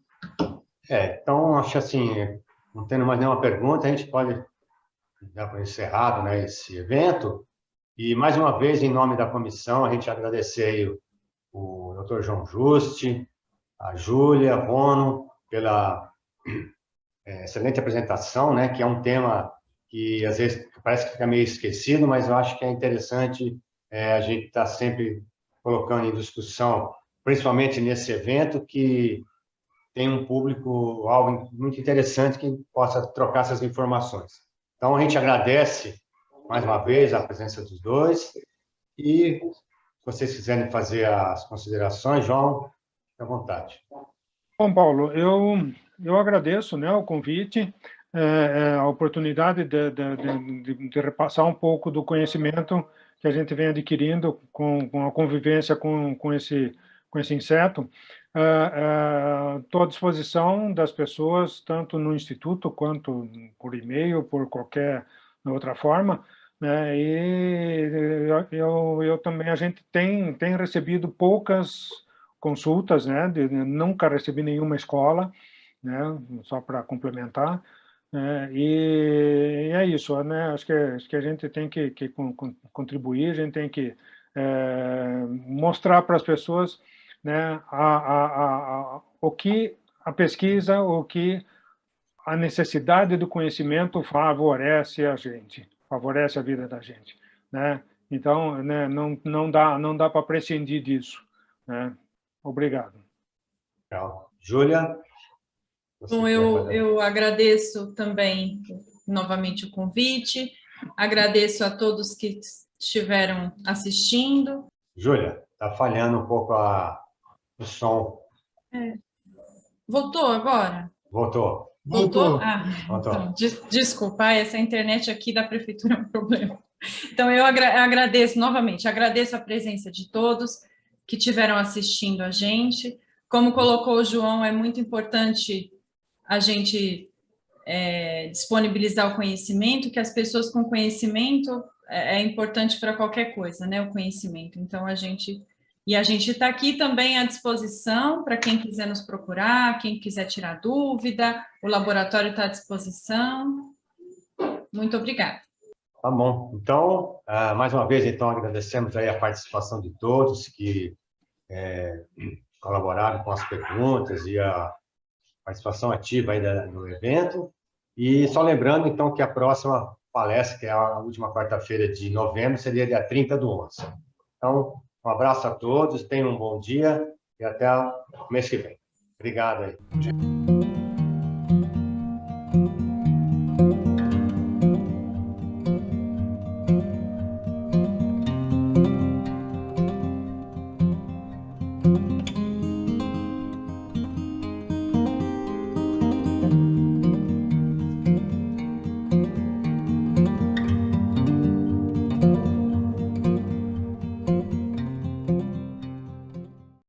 Então, acho assim, não tendo mais nenhuma pergunta, a gente pode dar por encerrado, né, esse evento. E, mais uma vez, em nome da comissão, a gente agradecer aí o Dr. João Juste, a Júlia Vono, pela excelente apresentação, né, que é um tema que, às vezes, parece que fica meio esquecido, mas eu acho que é interessante a gente estar sempre colocando em discussão, principalmente nesse evento, que tem um público-alvo muito interessante que possa trocar essas informações. Então, a gente agradece, mais uma vez, a presença dos dois e, se vocês quiserem fazer as considerações, João, fique à vontade. Bom, Paulo, eu agradeço, né, o convite, a oportunidade de repassar um pouco do conhecimento que a gente vem adquirindo com a convivência com esse inseto. Estou à disposição das pessoas, tanto no Instituto quanto por e-mail, por qualquer outra forma, né? E eu também, a gente tem recebido poucas consultas, né? Nunca recebi nenhuma escola, né? Só para complementar. E é isso, né? Acho que a gente tem que contribuir, a gente tem que mostrar para as pessoas, né, o que a pesquisa, o que a necessidade do conhecimento favorece a gente, favorece a vida da gente, né? Então, né, não dá para prescindir disso, né? Obrigado. Legal. Júlia? Bom, eu agradeço também novamente o convite, agradeço a todos que estiveram assistindo. Júlia, está falhando um pouco o som. Voltou agora? Voltou. Voltou. Voltou. Então, desculpa, essa internet aqui da prefeitura é um problema. Então, eu agradeço novamente, agradeço a presença de todos que estiveram assistindo a gente. Como colocou o João, é muito importante a gente disponibilizar o conhecimento, que as pessoas com conhecimento é importante para qualquer coisa, né? O conhecimento. Então, a gente está aqui também à disposição para quem quiser nos procurar, quem quiser tirar dúvida, o laboratório está à disposição. Muito obrigada. Tá bom. Então, mais uma vez, então, agradecemos aí a participação de todos que colaboraram com as perguntas e a participação ativa aí no evento. E só lembrando, então, que a próxima palestra, que é a última quarta-feira de novembro, seria dia 30/11. Então, um abraço a todos, tenham um bom dia e até o mês que vem. Obrigado aí.